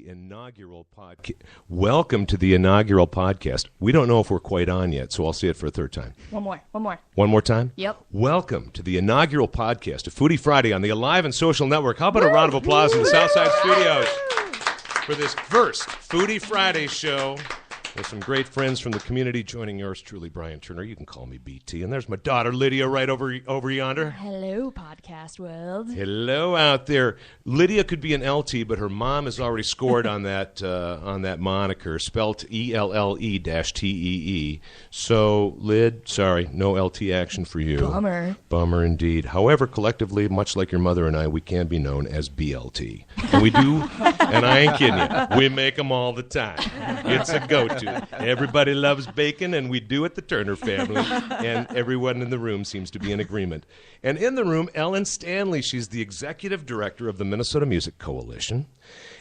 Inaugural podcast. Welcome to the inaugural podcast. We don't know if we're quite on yet, so I'll say it for a third time. One more. One more time? Yep. Welcome to the inaugural podcast of Foodie Friday on the Alive and Social Network. How about a round of applause in the Southside Studios for this first Foodie Friday show with some great friends from the community joining yours truly, Brian Turner. You can call me BT. And there's my daughter, Lydia, right over yonder. Hello, podcast world. Hello out there. Lydia could be an LT, but her mom has already scored on that moniker, spelt ELLE-TEE. So, Lyd, sorry, no LT action for you. Bummer indeed. However, collectively, much like your mother and I, we can be known as BLT. And we do, and I ain't kidding you, we make them all the time. It's a go-to. Everybody loves bacon, and we do at the Turner family, and everyone in the room seems to be in agreement. And in the room, Ellen Stanley. She's the executive director of the Minnesota Music Coalition.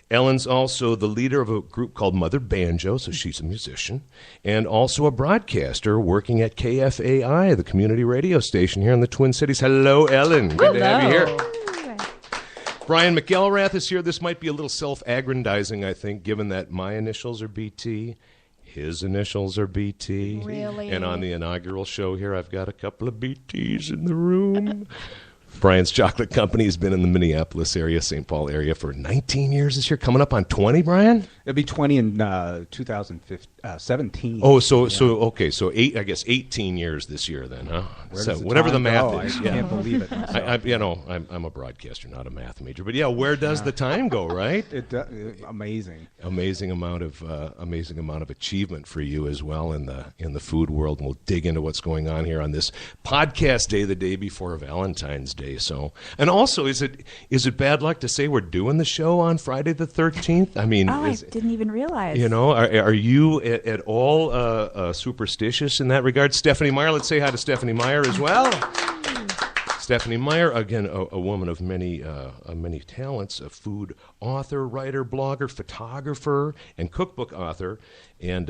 Ellen's also the leader of a group called Mother Banjo, so she's a musician, and also a broadcaster working at KFAI, the community radio station here in the Twin Cities. Hello, Ellen. Good to have you here. Brian McElrath is here. This might be a little self-aggrandizing, I think, given that my initials are BT. His initials are BT. Really? And on the inaugural show here, I've got a couple of BTs in the room. Brian's Chocolate Company has been in the Minneapolis area, St. Paul area for 19 years this year. Coming up on 20, Brian? It'll be 20 in 2017. Oh, so 18 years this year then, huh? So whatever the math is. I can't believe it. I'm a broadcaster, not a math major. But yeah, where does the time go, right? Amazing. Amazing amount of achievement for you as well in the food world. And we'll dig into what's going on here on this podcast day, the day before Valentine's Day. So, and also, is it bad luck to say we're doing the show on Friday the 13th? I mean, I didn't even realize. You know, are you at all superstitious in that regard? Stephanie Meyer, let's say hi to Stephanie Meyer as well. Stephanie Meyer, again, a woman of many talents, a food author, writer, blogger, photographer, and cookbook author. And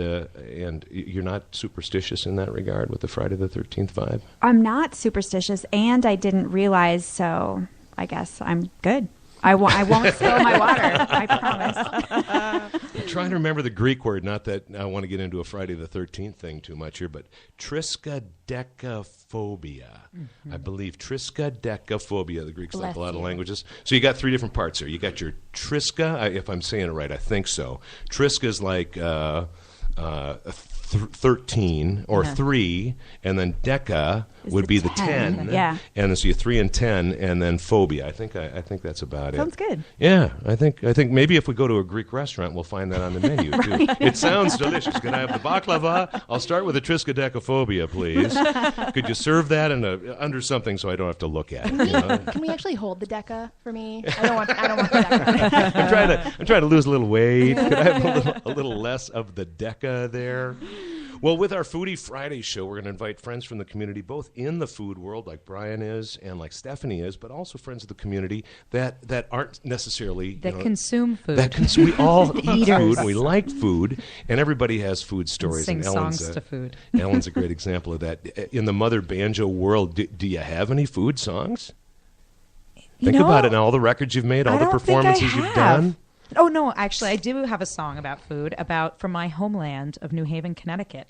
you're not superstitious in that regard with the Friday the 13th vibe? I'm not superstitious, and I didn't realize, so I guess I'm good. I won't spill my water, I promise. I'm trying to remember the Greek word, not that I want to get into a Friday the 13th thing too much here, but triskaidekaphobia. Mm-hmm. I believe triskaidekaphobia. The Greeks like a lot of languages. So you got three different parts here. You got your triska, if I'm saying it right, I think so. Triska is like 13 or 3, and then deca would be the 10. Yeah. And then so you 3 and 10, and then phobia. I think that's about Sounds good. Yeah, I think maybe if we go to a Greek restaurant, we'll find that on the menu too. It sounds delicious. Can I have the baklava? I'll start with a triskaidekaphobia, please. Could you serve that under something so I don't have to look at it? Can we actually hold the deca for me? I don't want the deca. I'm trying to lose a little weight. Could I have a little less of the deca there? Well, with our Foodie Friday show, we're going to invite friends from the community, both in the food world, like Brian is and like Stephanie is, but also friends of the community that aren't necessarily consume food. We all eat food. We like food, and everybody has food stories. And sing songs to food. Ellen's a great example of that. In the Mother Banjo world, do you have any food songs? Think about it now. All the records you've made, all the performances you've done. Oh, no, actually, I do have a song about food, from my homeland of New Haven, Connecticut.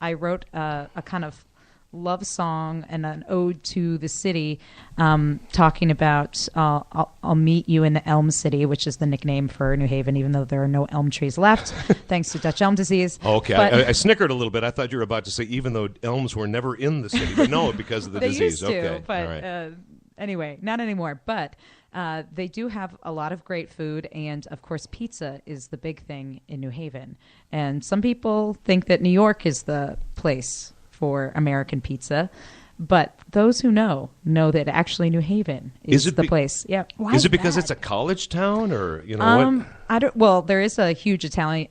I wrote a kind of love song and an ode to the city, talking about I'll meet you in the Elm City, which is the nickname for New Haven, even though there are no elm trees left, thanks to Dutch elm disease. Okay, I snickered a little bit. I thought you were about to say even though elms were never in the city, but no, because of the disease. Used to, okay, but all right. Anyway, not anymore, but... they do have a lot of great food, and of course pizza is the big thing in New Haven. And some people think that New York is the place for American pizza, but those who know that actually New Haven is the place. Yeah. Why is it because it's a college town, or what? I don't. Well, there is a huge Italian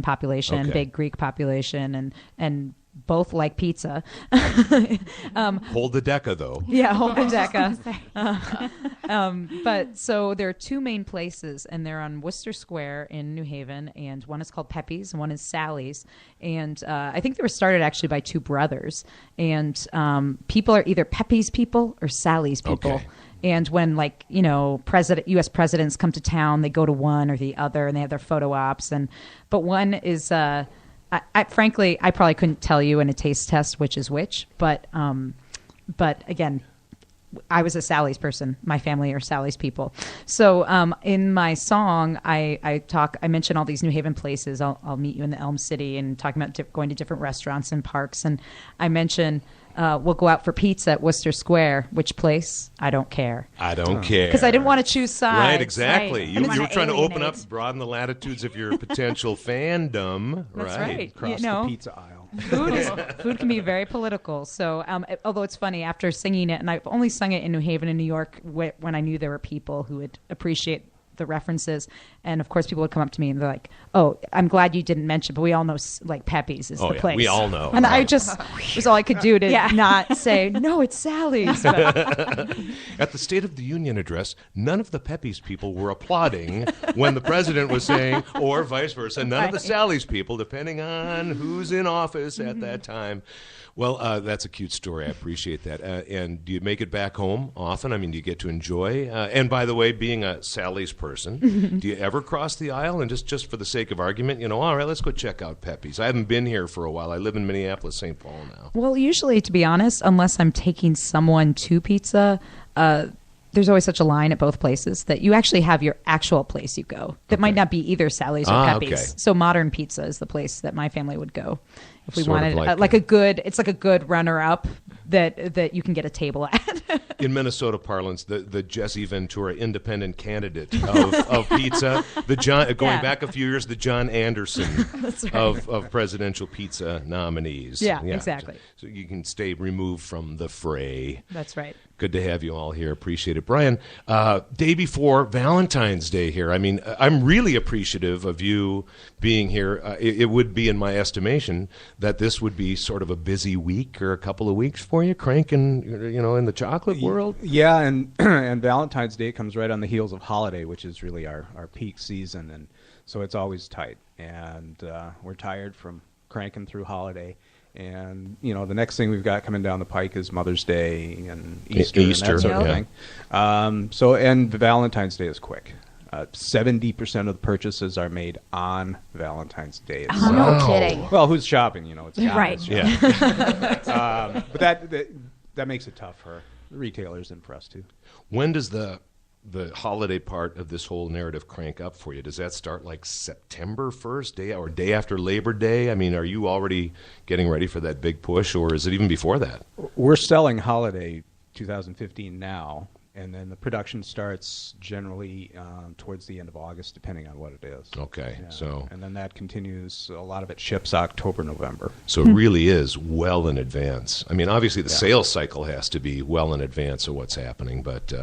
population, Okay. big Greek population, and both like pizza. Hold the deca, though. Yeah, hold the deca. But so there are two main places, and they're on Worcester Square in New Haven, and one is called Pepe's, and one is Sally's. And I think they were started actually by two brothers. And people are either Pepe's people or Sally's people. Okay. And when U.S. presidents come to town, they go to one or the other, and they have their photo ops. But one is, frankly, I probably couldn't tell you in a taste test which is which. But again, I was a Sally's person. My family are Sally's people. So in my song, I mention all these New Haven places. I'll meet you in the Elm City, and talking about going to different restaurants and parks. And I mention we'll go out for pizza at Worcester Square. Which place? I don't care. I don't care. Because I didn't want to choose sides. Right, exactly. Right. You were trying to open up, broaden the latitudes of your potential fandom. That's right. Across the pizza aisle. Food can be very political. So, although it's funny, after singing it, and I've only sung it in New Haven and New York when I knew there were people who would appreciate the references, and of course people would come up to me and they're like, "Oh, I'm glad you didn't mention, but we all know like Pepe's is the place." We all know. And I just was all I could do to not say no, it's Sally's. At the State of the Union address, none of the Pepe's people were applauding when the president was saying, or vice versa, none of the Sally's people, depending on who's in office at that time. Well, that's a cute story. I appreciate that. And do you make it back home often? I mean, do you get to enjoy? And by the way, being a Sally's person, do you ever cross the aisle and just for the sake of argument, all right, let's go check out Pepe's. I haven't been here for a while. I live in Minneapolis, St. Paul now. Well, usually, to be honest, unless I'm taking someone to pizza, there's always such a line at both places that you actually have your actual place you go. That might not be either Sally's or Pepe's. Okay. So Modern Pizza is the place that my family would go if we wanted like a good runner-up that you can get a table at. In Minnesota parlance, the Jesse Ventura independent candidate of pizza, going back a few years, the John Anderson right. of presidential pizza nominees. Yeah, exactly. So you can stay removed from the fray. That's right. Good to have you all here. Appreciate it. Brian, day before Valentine's Day here. I mean, I'm really appreciative of you being here. It would be, in my estimation, that this would be sort of a busy week or a couple of weeks for you, cranking, in the chocolate world. Yeah, and Valentine's Day comes right on the heels of holiday, which is really our peak season, and so it's always tight. And we're tired from cranking through holiday. And the next thing we've got coming down the pike is Mother's Day and Easter and that sort of thing. And Valentine's Day is quick. 70% of the purchases are made on Valentine's Day. Oh, no kidding. Well, who's shopping? It's right. Yeah. But that makes it tough for the retailers and for us too. When does the holiday part of this whole narrative crank up for you? Does that start like September 1st, day after Labor Day? I mean, are you already getting ready for that big push, or is it even before that? We're selling holiday 2015 now, and then the production starts generally towards the end of August, depending on what it is. Okay, yeah. And then that continues. A lot of it ships October, November. So it really is well in advance. I mean, obviously the sales cycle has to be well in advance of what's happening, but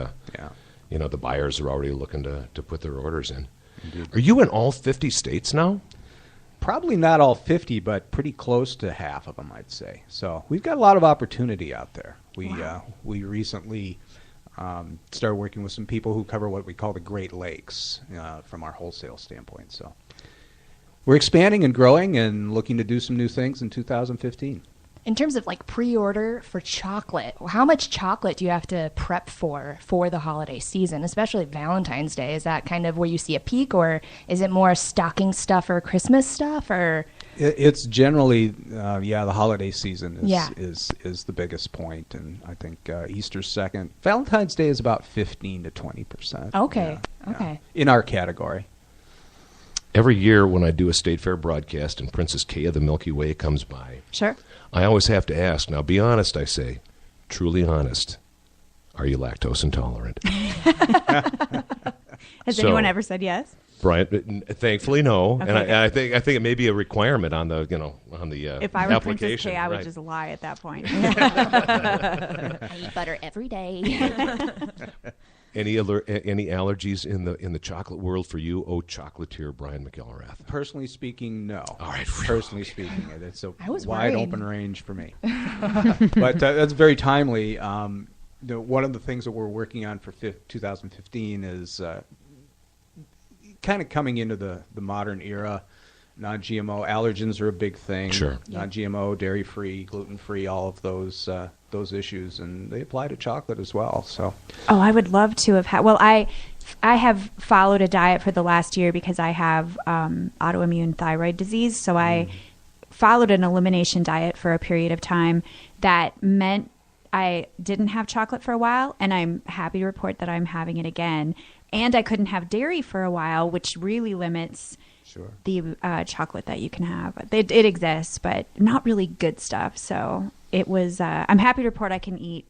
the buyers are already looking to put their orders in. Indeed. Are you in all 50 states now? Probably not all 50, but pretty close to half of them, I'd say. So we've got a lot of opportunity out there. We recently started working with some people who cover what we call the Great Lakes from our wholesale standpoint. So we're expanding and growing and looking to do some new things in 2015. In terms of pre-order for chocolate, how much chocolate do you have to prep for the holiday season, especially Valentine's Day? Is that kind of where you see a peak, or is it more stocking stuff or Christmas stuff, or? It's generally, the holiday season is the biggest point, and I think Easter's second. Valentine's Day is about 15 to 20%. Okay. In our category. Every year when I do a State Fair broadcast and Princess Kay of the Milky Way comes by, sure, I always have to ask, now be honest, I say, truly honest, are you lactose intolerant? Has anyone ever said yes? Brian, thankfully no, Okay. and I think it may be a requirement on the if I were application. Princess Kay, I would just lie at that point. I eat butter every day. Any allergies in the chocolate world for you, chocolatier Brian McElrath? Personally speaking, no. All right. Personally speaking, it's a wide worried. open range for me. But that's very timely. One of the things that we're working on for 2015 is kind of coming into the modern era. Non-GMO allergens are a big thing. Sure. Non-GMO, dairy-free, gluten-free, all of those issues, and they apply to chocolate as well. So. Oh, I would love to have had. Well, I have followed a diet for the last year because I have autoimmune thyroid disease. So I followed an elimination diet for a period of time that meant I didn't have chocolate for a while, and I'm happy to report that I'm having it again. And I couldn't have dairy for a while, which really limits the chocolate that you can have. It exists, but not really good stuff. So it was. I'm happy to report I can eat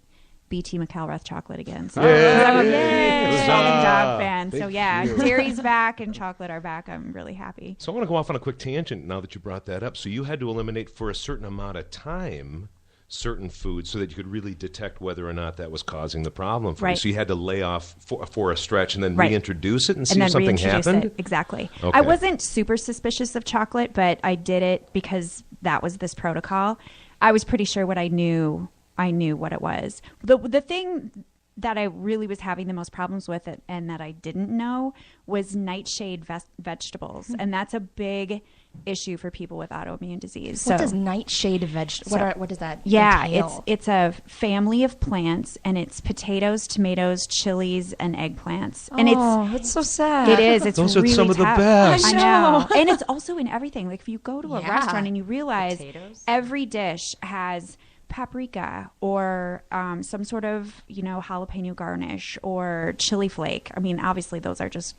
BT McElrath chocolate again. So I'm a Sheldon Dog fan. So yeah, dairy's back and chocolate are back. I'm really happy. So I want to go off on a quick tangent now that you brought that up. So you had to eliminate for a certain amount of time certain foods so that you could really detect whether or not that was causing the problem for you. So you had to lay off for a stretch and then reintroduce it and see if something happened? Exactly. Okay. I wasn't super suspicious of chocolate, but I did it because that was this protocol. I was pretty sure what I knew what it was. The thing that I really was having the most problems with it and that I didn't know was nightshade vegetables. And that's a big issue for people with autoimmune disease. What does nightshade what does that entail? It's a family of plants, and it's potatoes, tomatoes, chilies, and eggplants. And it's so sad. It is. It's Those really are some of the tough. best. I know. And it's also in everything. Like if you go to a restaurant and you realize every dish has paprika or some sort of, jalapeno garnish or chili flake. I mean, obviously those are just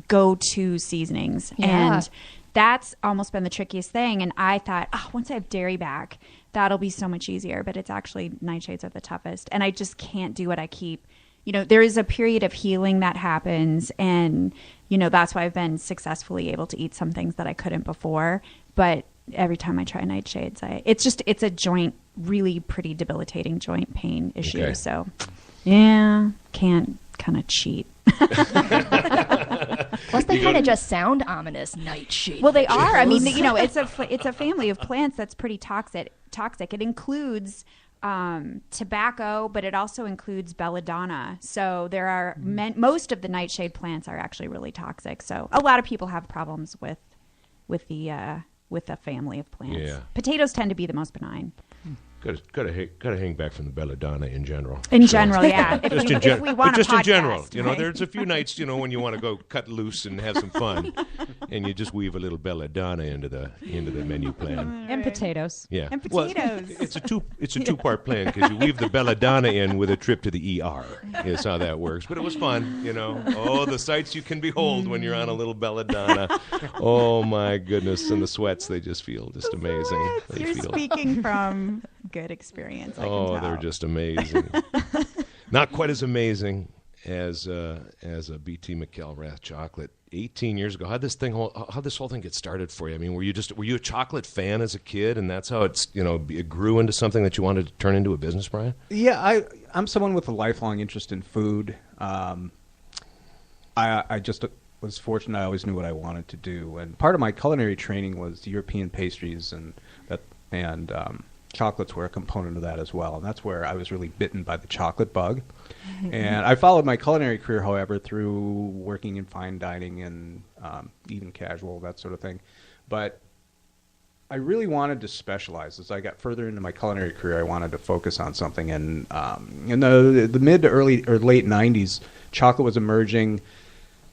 go-to seasonings. Yeah. And that's almost been the trickiest thing. And I thought, once I have dairy back, that'll be so much easier. But it's actually nightshades are the toughest. And I just can't do it. I keep, there is a period of healing that happens. And, that's why I've been successfully able to eat some things that I couldn't before. But every time I try nightshades, it's a joint, really pretty debilitating joint pain issue. Okay. So, yeah, can't kind of cheat. Plus, they kind of just sound ominous. Nightshade. Well, they are. I mean, it's a family of plants that's pretty toxic. It includes tobacco, but it also includes belladonna. So there are most of the nightshade plants are actually really toxic. So a lot of people have problems with the family of plants. Yeah. Potatoes tend to be the most benign. Got to hang back from the belladonna in general. In general, yeah. If we want just a podcast, in general, right? There's a few nights, when you want to go cut loose and have some fun, and you just weave a little belladonna into the menu plan. And potatoes. Yeah, And potatoes. Well, it's a two-part plan because you weave the belladonna in with a trip to the ER. Is how that works. But it was fun, Oh, the sights you can behold when you're on a little belladonna. Oh my goodness, and the sweats—they just feel just amazing. You're speaking from good experience. I can tell. They're just amazing. Not quite as amazing as a BT McElrath chocolate 18 years ago. How'd this whole thing get started for you? I mean, were you a chocolate fan as a kid, and that's how it grew into something that you wanted to turn into a business, Brian? Yeah, I'm someone with a lifelong interest in food. I just was fortunate. I always knew what I wanted to do, and part of my culinary training was European pastries, and chocolates were a component of that as well. And that's where I was really bitten by the chocolate bug. And I followed my culinary career, however, through working in fine dining and eating casual, that sort of thing. But I really wanted to specialize. As I got further into my culinary career, I wanted to focus on something. And in the mid to early or late 90s, chocolate was emerging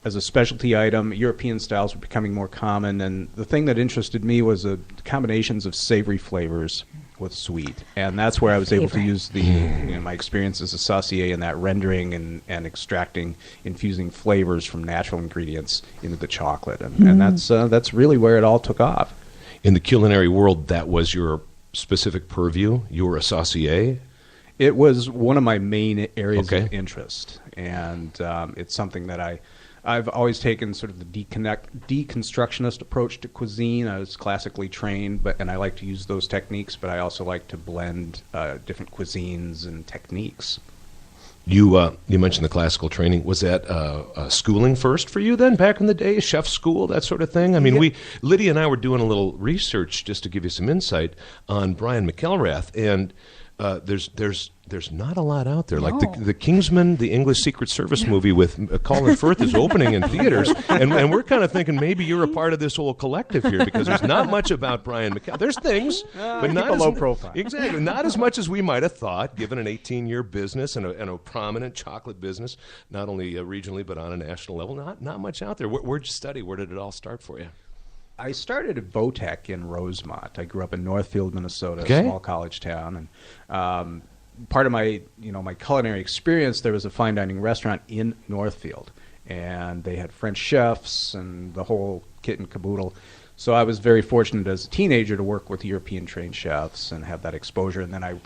as a specialty item. European styles were becoming more common. And the thing that interested me was the combinations of savory flavors with sweet, and that's where I was able to use my experience as a saucier in that rendering and extracting, infusing flavors from natural ingredients into the chocolate, and that's really where it all took off. In the culinary world, that was your specific purview. You were a saucier. It was one of my main areas of interest, and it's something that I've always taken sort of the deconstructionist approach to cuisine. I was classically trained, and I like to use those techniques, but I also like to blend different cuisines and techniques. You mentioned the classical training. Was that schooling first for you then, back in the day, chef school, that sort of thing? I mean, Lydia and I were doing a little research just to give you some insight on Brian McElrath, and there's not a lot out there. Like the Kingsman, the English Secret Service movie with Colin Firth is opening in theaters, and we're kind of thinking maybe you're a part of this whole collective here because there's not much about Brian McKellar. There's things, but not low profile. Exactly, not as much as we might have thought, given an 18-year business and a prominent chocolate business, not only regionally but on a national level. Not much out there. Where'd you study? Where did it all start for you? I started at Votech in Rosemont. I grew up in Northfield, Minnesota, a small college town, and part of my culinary experience, there was a fine dining restaurant in Northfield, and they had French chefs and the whole kit and caboodle. So I was very fortunate as a teenager to work with European trained chefs and have that exposure. And then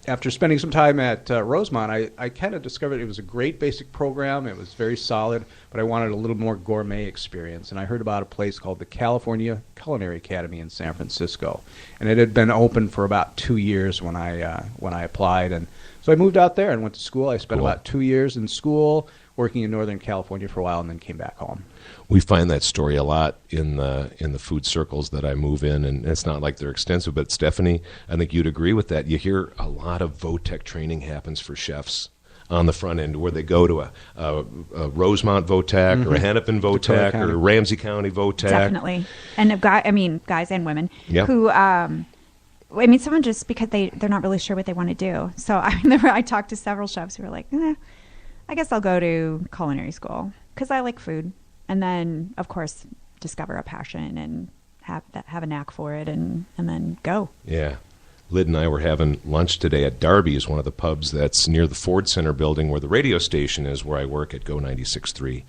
after spending some time at Rosemont, I kind of discovered it was a great basic program. It was very solid, but I wanted a little more gourmet experience. And I heard about a place called the California Culinary Academy in San Francisco, and it had been open for about 2 years when I applied. And so I moved out there and went to school. I spent about 2 years in school, working in Northern California for a while, and then came back home. We find that story a lot in the food circles that I move in, and it's not like they're extensive, but Stephanie, I think you'd agree with that. You hear a lot of Votech training happens for chefs on the front end, where they go to a Rosemont Votech or a Hennepin Votech or Ramsey County Votech. Definitely. And guys and women who, someone just because they're not really sure what they want to do. So I talked to several chefs who were like, I guess I'll go to culinary school because I like food. And then, of course, discover a passion and have a knack for it, and then go. Yeah. Lyd and I were having lunch today at Darby's, one of the pubs that's near the Ford Center building where the radio station is, where I work at Go 96.3.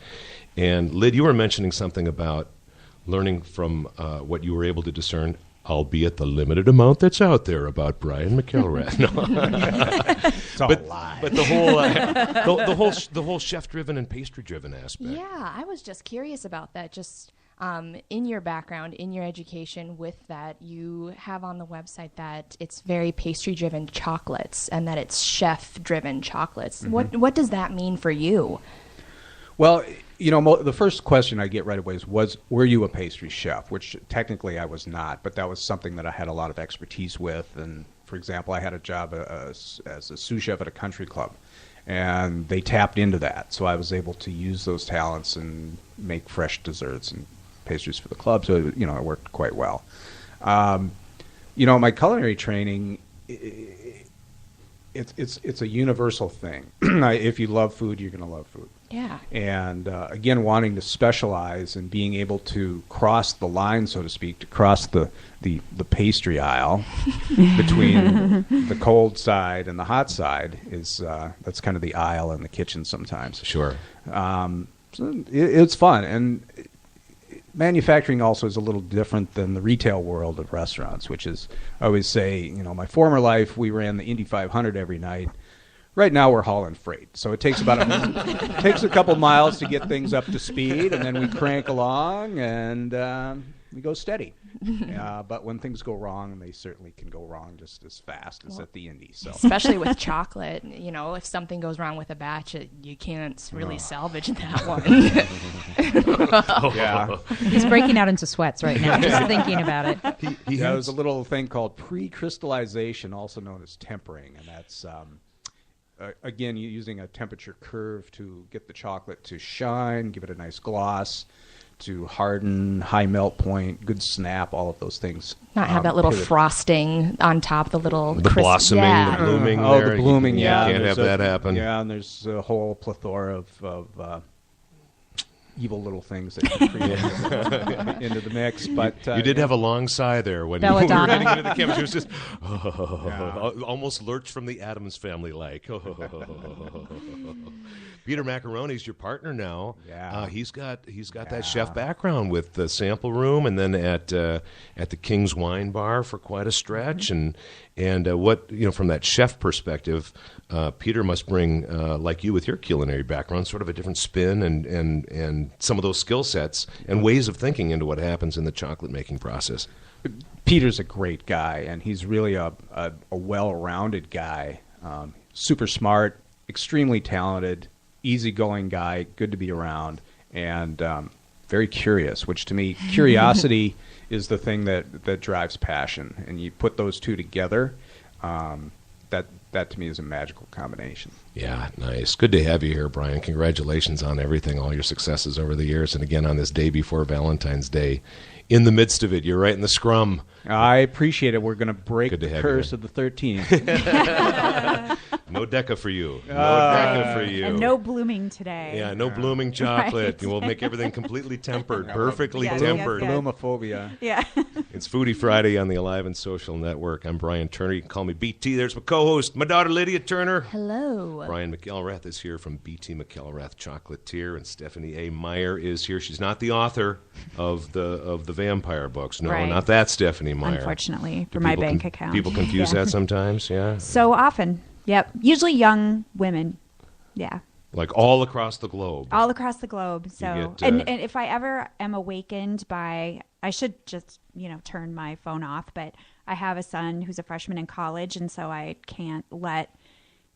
And Lyd, you were mentioning something about learning from what you were able to discern, albeit the limited amount that's out there about Brian McElrath. It's all a lie. But the whole chef-driven and pastry-driven aspect. Yeah, I was just curious about that. Just in your background, in your education with that, you have on the website that it's very pastry-driven chocolates and that it's chef-driven chocolates. Mm-hmm. What does that mean for you? Well, the first question I get right away is, were you a pastry chef? Which technically I was not, but that was something that I had a lot of expertise with. And for example, I had a job as a sous chef at a country club, and they tapped into that. So I was able to use those talents and make fresh desserts and pastries for the club. So, it worked quite well. My culinary training, it's a universal thing. If you love food, you're going to love food. Yeah. And again, wanting to specialize and being able to cross the line, so to speak, to cross the pastry aisle between the cold side and the hot side that's kind of the aisle in the kitchen sometimes. Sure. So it's fun. And manufacturing also is a little different than the retail world of restaurants, which is, I always say, my former life, we ran the Indy 500 every night. Right now we're hauling freight, so it takes takes a couple miles to get things up to speed, and then we crank along and we go steady. But when things go wrong, and they certainly can go wrong just as fast as at the Indy. So especially with chocolate, if something goes wrong with a batch, you can't really salvage that one. Yeah, he's breaking out into sweats right now just thinking about it. He has a little thing called pre-crystallization, also known as tempering, and that's again using a temperature curve to get the chocolate to shine, give it a nice gloss, to harden, high melt point, good snap, all of those things. Not have that little frosting on top, the blossoming, the blooming. The blooming, yeah. You can't have that happen. Yeah, and there's a whole plethora of evil little things that you create into the mix. But you did have a long sigh there when you were getting into the chemistry. It was just almost lurched from the Addams Family like. Peter Macaroni's your partner now. Yeah, he's got that chef background with the sample room, and then at the King's Wine Bar for quite a stretch. And what from that chef perspective, Peter must bring, like you with your culinary background, sort of a different spin and some of those skill sets and ways of thinking into what happens in the chocolate making process. Peter's a great guy, and he's really a well-rounded guy. Super smart, extremely talented, easygoing guy, good to be around, and very curious, which to me, curiosity is the thing that drives passion. And you put those two together, That to me is a magical combination. Yeah, nice. Good to have you here, Brian. Congratulations on everything, all your successes over the years, and again on this day before Valentine's Day. In the midst of it, you're right in the scrum. I appreciate it. We're going to break the curse of the 13th. No Deca for you. No Deca for you. And no blooming today. Yeah, no blooming chocolate. Right. We'll make everything completely tempered, perfectly tempered. Bloomophobia. Yeah. It's Foodie Friday on the Alive and Social Network. I'm Brian Turner. You can call me BT. There's my co-host, my daughter Lydia Turner. Hello. Brian McElrath is here from BT McElrath Chocolatier, and Stephanie A. Meyer is here. She's not the author of the vampire books. No, Right. not that Stephanie Meyer. Unfortunately, Do for my people bank account. People confuse that sometimes, yeah? So often. Yep. Usually young women. Yeah. Like all across the globe. All across the globe. So, get, and if I ever am awakened by, I should just, turn my phone off, but I have a son who's a freshman in college, and so I can't let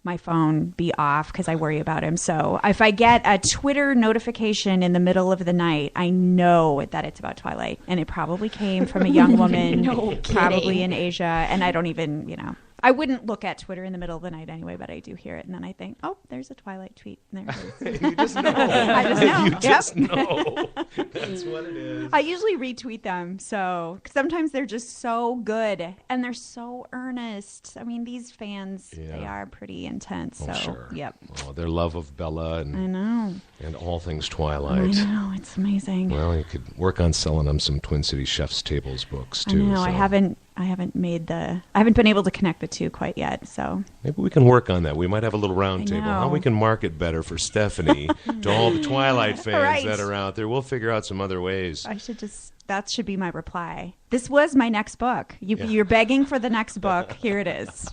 my phone be off because I worry about him. So if I get a Twitter notification in the middle of the night, I know that it's about Twilight, and it probably came from a young woman, probably in Asia, and I don't even, I wouldn't look at Twitter in the middle of the night anyway, but I do hear it, and then I think, oh, there's a Twilight tweet. And there it is. You just know. I just know. You just know. That's what it is. I usually retweet them, so sometimes they're just so good, and they're so earnest. I mean, these fans, they are pretty intense. Oh, so, sure. Yep. Oh, their love of Bella I know. and all things Twilight. I know. It's amazing. Well, you could work on selling them some Twin City Chef's Tables books, too. I know. So I haven't been able to connect the two quite yet, so. maybe we can work on that. We might have a little round table. know. How we can market better for Stephanie to all the Twilight fans Right. that are out there. We'll figure out some other ways. That should be my reply. This was my next book. You're begging for the next book. Here it is.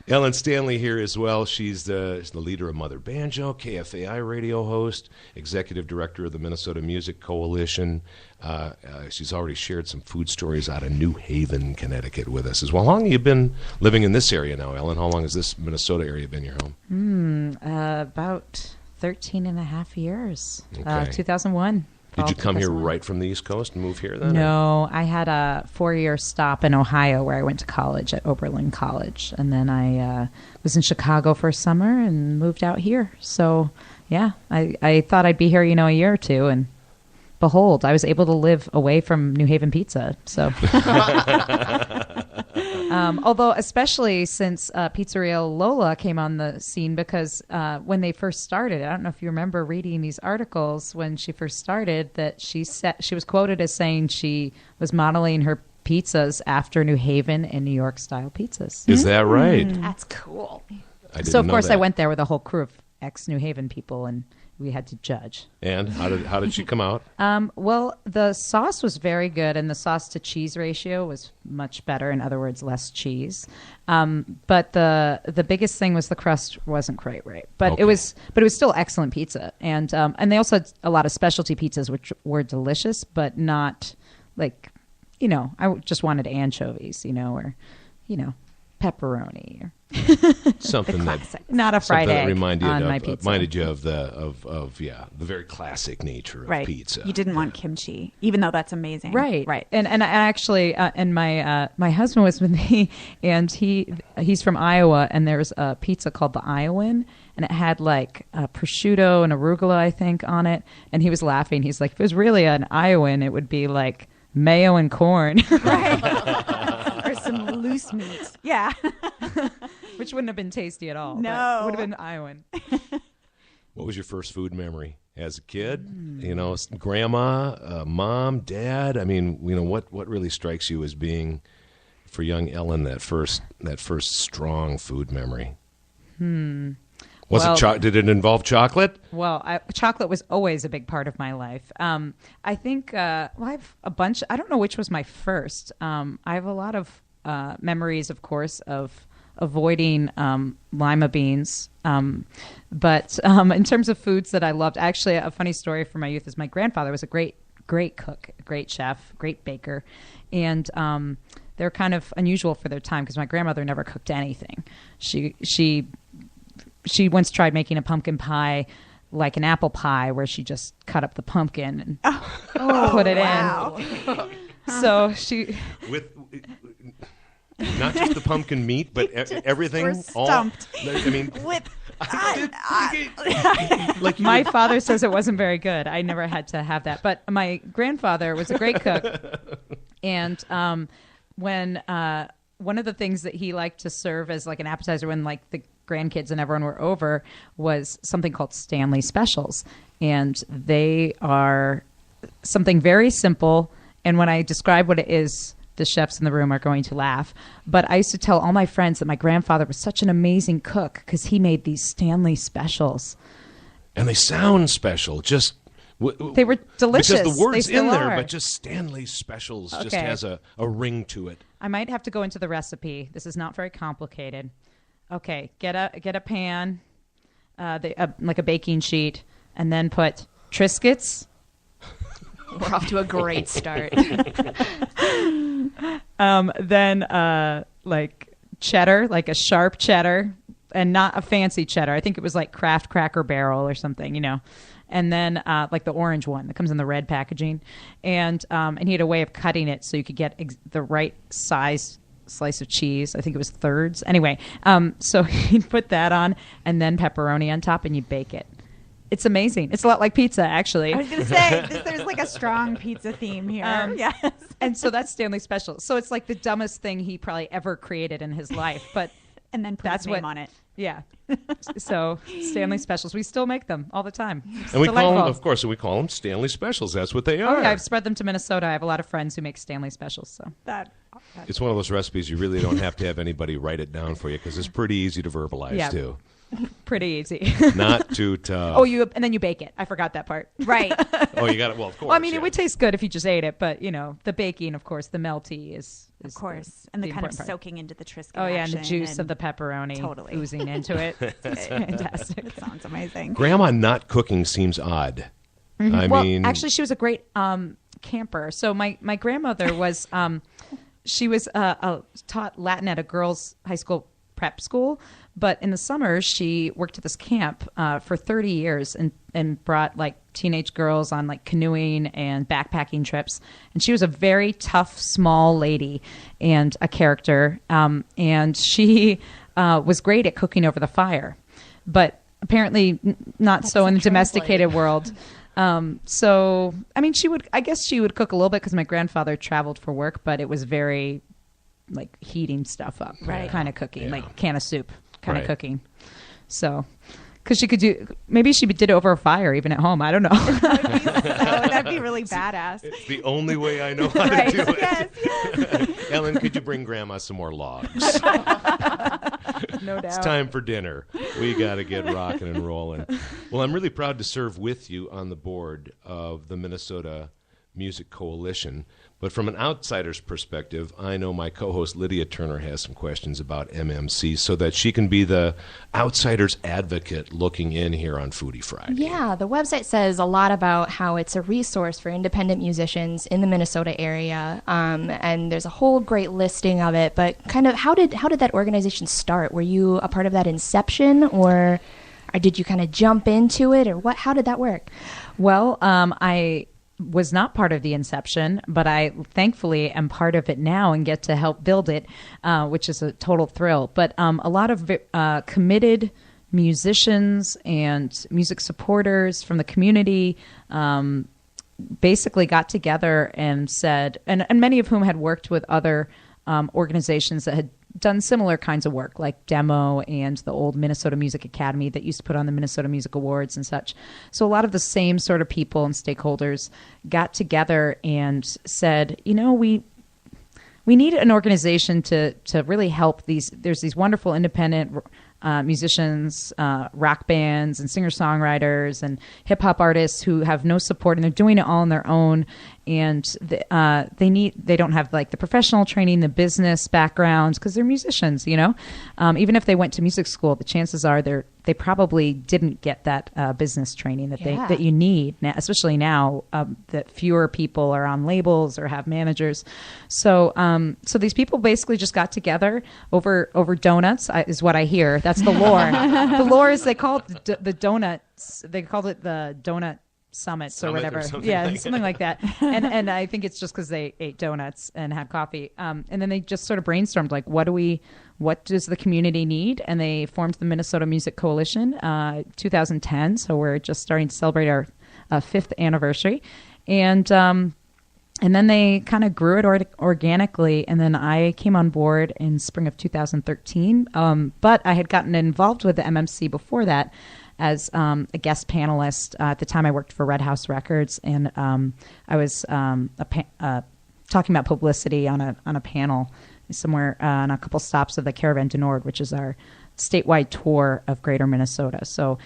Ellen Stanley here as well. She's the leader of Mother Banjo, KFAI radio host, executive director of the Minnesota Music Coalition. She's already shared some food stories out of New Haven, Connecticut with us as well. How long have you been living in this area now, Ellen? How long has this Minnesota area been your home? About 13 and a half years. Okay. 2001. Did you come here right from the East Coast and move here then? No, I had a 4-year stop in Ohio where I went to college at Oberlin College. And then I was in Chicago for a summer and moved out here. So, yeah, I thought I'd be here, a year or two. And behold, I was able to live away from New Haven pizza. So, although especially since Pizzeria Lola came on the scene, because when they first started, I don't know if you remember reading these articles when she first started, that she was quoted as saying she was modeling her pizzas after New Haven and New York style pizzas. Is that right? That's cool. So of course I went there with a whole crew of ex-New Haven people, and we had to judge. And how did she come out? Well, the sauce was very good, and the sauce to cheese ratio was much better. In other words, less cheese. But the biggest thing was the crust wasn't quite right. But Okay. it was still excellent pizza, and they also had a lot of specialty pizzas which were delicious, but not like, I just wanted anchovies, or pepperoni or Something that not a fried something that egg reminded on you my of, pizza. reminded you of the very classic nature of Right. pizza. You didn't want kimchi, even though that's amazing. Right. Right. And I actually, and my husband was with me, and he's from Iowa, and there's a pizza called the Iowan, and it had like prosciutto and arugula, I think, on it. And he was laughing. He's like, if it was really an Iowan, it would be like mayo and corn. Right. Or some loose meat. Yeah. Which wouldn't have been tasty at all. No. It would have been Iowan. What was your first food memory as a kid? Grandma, mom, dad. I mean, what really strikes you as being, for young Ellen, that first strong food memory? Did it involve chocolate? Well, chocolate was always a big part of my life. I think I have a bunch. I don't know which was my first. I have a lot of memories, of course, of avoiding lima beans. But in terms of foods that I loved, actually, a funny story from my youth is my grandfather was a great cook, a great chef, great baker. And they're kind of unusual for their time because my grandmother never cooked anything. She once tried making a pumpkin pie like an apple pie where she just cut up the pumpkin and put it in. So she... Not just the pumpkin meat, but everything. We're stumped. I mean, like my father says it wasn't very good. I never had to have that. But my grandfather was a great cook. And when one of the things that he liked to serve as like an appetizer when like the grandkids and everyone were over was something called Stanley Specials. And they are something very simple. And when I describe what it is, the chefs in the room are going to laugh. But I used to tell all my friends that my grandfather was such an amazing cook because he made these Stanley Specials. And they sound special. Just they were delicious. Because the word's in there, are. but just Stanley Specials just has a ring to it. I might have to go into the recipe. This is not very complicated. Okay, get a pan, like a baking sheet, and then put Triscuits. We're off to a great start. Then like cheddar, like a sharp cheddar, and not a fancy cheddar. I think it was like Kraft Cracker Barrel or something, And then like the orange one that comes in the red packaging, and he had a way of cutting it so you could get the right size slice of cheese. I think it was thirds. Anyway, so he'd put that on, and then pepperoni on top, and you bake it. It's amazing. It's a lot like pizza, actually. I was going to say, there's like a strong pizza theme here. Yes. And so that's Stanley Special. So it's like the dumbest thing he probably ever created in his life. But and then put his name on it. Yeah. So Stanley Specials. We still make them all the time. And we call them, of course, we call them Stanley Specials. That's what they are. Oh, yeah, I've spread them to Minnesota. I have a lot of friends who make Stanley Specials. So it's one of those recipes you really don't have to have anybody write it down for you because it's pretty easy to verbalize, too. Pretty easy. Not too tough. Oh, and then you bake it. I forgot that part. Right. Oh, you got it. Well, of course. Well, I mean, it would taste good if you just ate it, but the baking, of course, the melty is of course, and the kind of soaking into the Triscuit. Oh yeah, and the juice of the pepperoni totally oozing into it. It's fantastic. It sounds amazing. Grandma not cooking seems odd. Mm-hmm. I mean, actually, she was a great camper. So my grandmother was she was taught Latin at a girls' high school prep school. But in the summer, she worked at this camp for 30 years and brought like teenage girls on like canoeing and backpacking trips. And she was a very tough, small lady and a character. And she was great at cooking over the fire, but apparently not so in the domesticated world. So, I mean, I guess she would cook a little bit because my grandfather traveled for work, but it was very like heating stuff up, right? Kind of cooking, like can of soup. Kind of cooking. So, because she could maybe she did it over a fire even at home. I don't know. That'd be really badass. It's the only way I know how to do it. Yes. Ellen, could you bring Grandma some more logs? No doubt. It's time for dinner. We got to get rocking and rolling. Well, I'm really proud to serve with you on the board of the Minnesota Music Coalition. But from an outsider's perspective, I know my co-host Lydia Turner has some questions about MMC so that she can be the outsider's advocate looking in here on Foodie Friday. Yeah, the website says a lot about how it's a resource for independent musicians in the Minnesota area, and there's a whole great listing of it. But kind of how did that organization start? Were you a part of that inception, or did you kind of jump into it, or what? How did that work? Well, I was not part of the inception, but I thankfully am part of it now and get to help build it, which is a total thrill. But a lot of committed musicians and music supporters from the community basically got together and said, and many of whom had worked with other organizations that had done similar kinds of work, like Demo and the old Minnesota Music Academy that used to put on the Minnesota Music Awards and such. So a lot of the same sort of people and stakeholders got together and said, we need an organization to really help there's these wonderful independent musicians, rock bands and singer-songwriters and hip-hop artists who have no support, and they're doing it all on their own. And they don't have like the professional training, the business backgrounds, because they're musicians, even if they went to music school, the chances are they probably didn't get that business training that you need, especially now that fewer people are on labels or have managers. So these people basically just got together over donuts, is what I hear. That's the lore. The lore is they call it the donuts. They called it the donut summits or whatever. Something like that. And I think it's just because they ate donuts and had coffee. And then they just sort of brainstormed, like, what does the community need? And they formed the Minnesota Music Coalition 2010. So we're just starting to celebrate our 5th anniversary. And then they kind of grew it organically. And then I came on board in spring of 2013. But I had gotten involved with the MMC before that as a guest panelist. At the time, I worked for Red House Records, and I was talking about publicity on a panel somewhere on a couple stops of the Caravan du Nord, which is our statewide tour of Greater Minnesota. So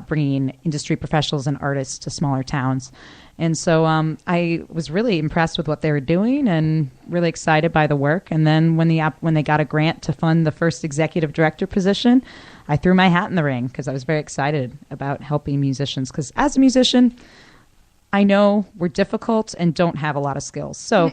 bringing industry professionals and artists to smaller towns. And so I was really impressed with what they were doing and really excited by the work. And then when they got a grant to fund the first executive director position, I threw my hat in the ring because I was very excited about helping musicians. Because as a musician, I know we're difficult and don't have a lot of skills. So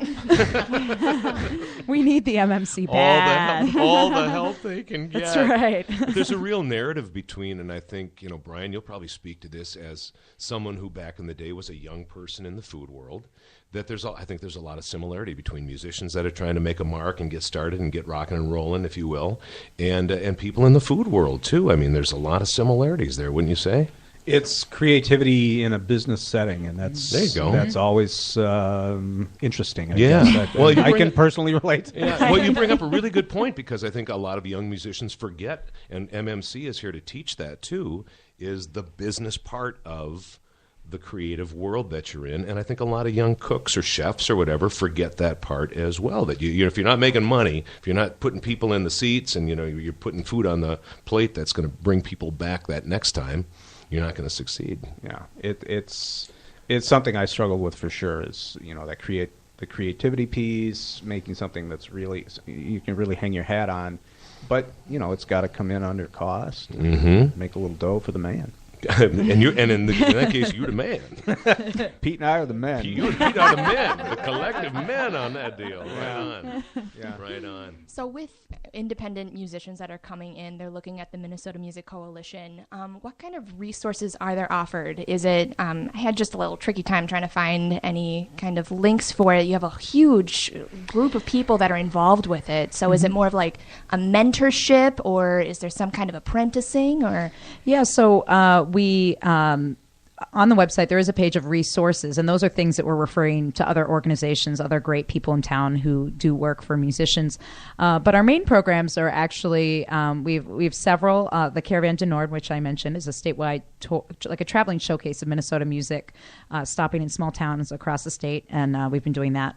we need the MMC bad. All the help they can get. That's right. There's a real narrative between, and I think, Brian, you'll probably speak to this as someone who back in the day was a young person in the food world, that I think there's a lot of similarity between musicians that are trying to make a mark and get started and get rocking and rolling, if you will, and people in the food world, too. I mean, there's a lot of similarities there, wouldn't you say? It's creativity in a business setting, and that's there you go. That's always interesting. I can personally relate to that. Well, you bring up a really good point, because I think a lot of young musicians forget, and MMC is here to teach that too, is the business part of the creative world that you're in. And I think a lot of young cooks or chefs or whatever forget that part as well, that you if you're not making money, if you're not putting people in the seats and you're putting food on the plate that's going to bring people back that next time, you're not going to succeed. Yeah, it's something I struggle with for sure. Is the creativity piece, making something that's really you can really hang your hat on, but it's got to come in under cost. And make a little dough for the man. and in that case, you're the man. Pete and I are the men. You and Pete are the men, the collective men on that deal. Right on. Yeah. Right on. So with independent musicians that are coming in, they're looking at the Minnesota Music Coalition. What kind of resources are there offered? Is it, I had just a little tricky time trying to find any kind of links for it. You have a huge group of people that are involved with it. So is it more of like a mentorship, or is there some kind of apprenticing, or? Yeah, so we on the website, there is a page of resources, and those are things that we're referring to other organizations, other great people in town who do work for musicians. But our main programs are actually, we've several. The Caravan du Nord, which I mentioned, is a statewide tour, like a traveling showcase of Minnesota music, stopping in small towns across the state. And we've been doing that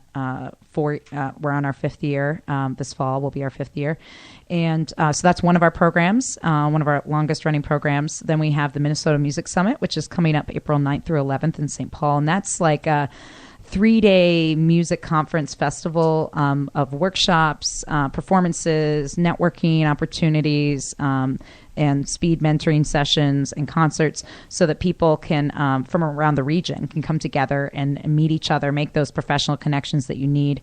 we're on our 5th year. This fall will be our 5th year. And so that's one of our programs, one of our longest running programs. Then we have the Minnesota Music Summit, which is coming up April 9th through 11th in St. Paul. And that's like a 3-day music conference festival of workshops, performances, networking opportunities, and speed mentoring sessions and concerts, so that people can, from around the region, can come together and meet each other, make those professional connections that you need.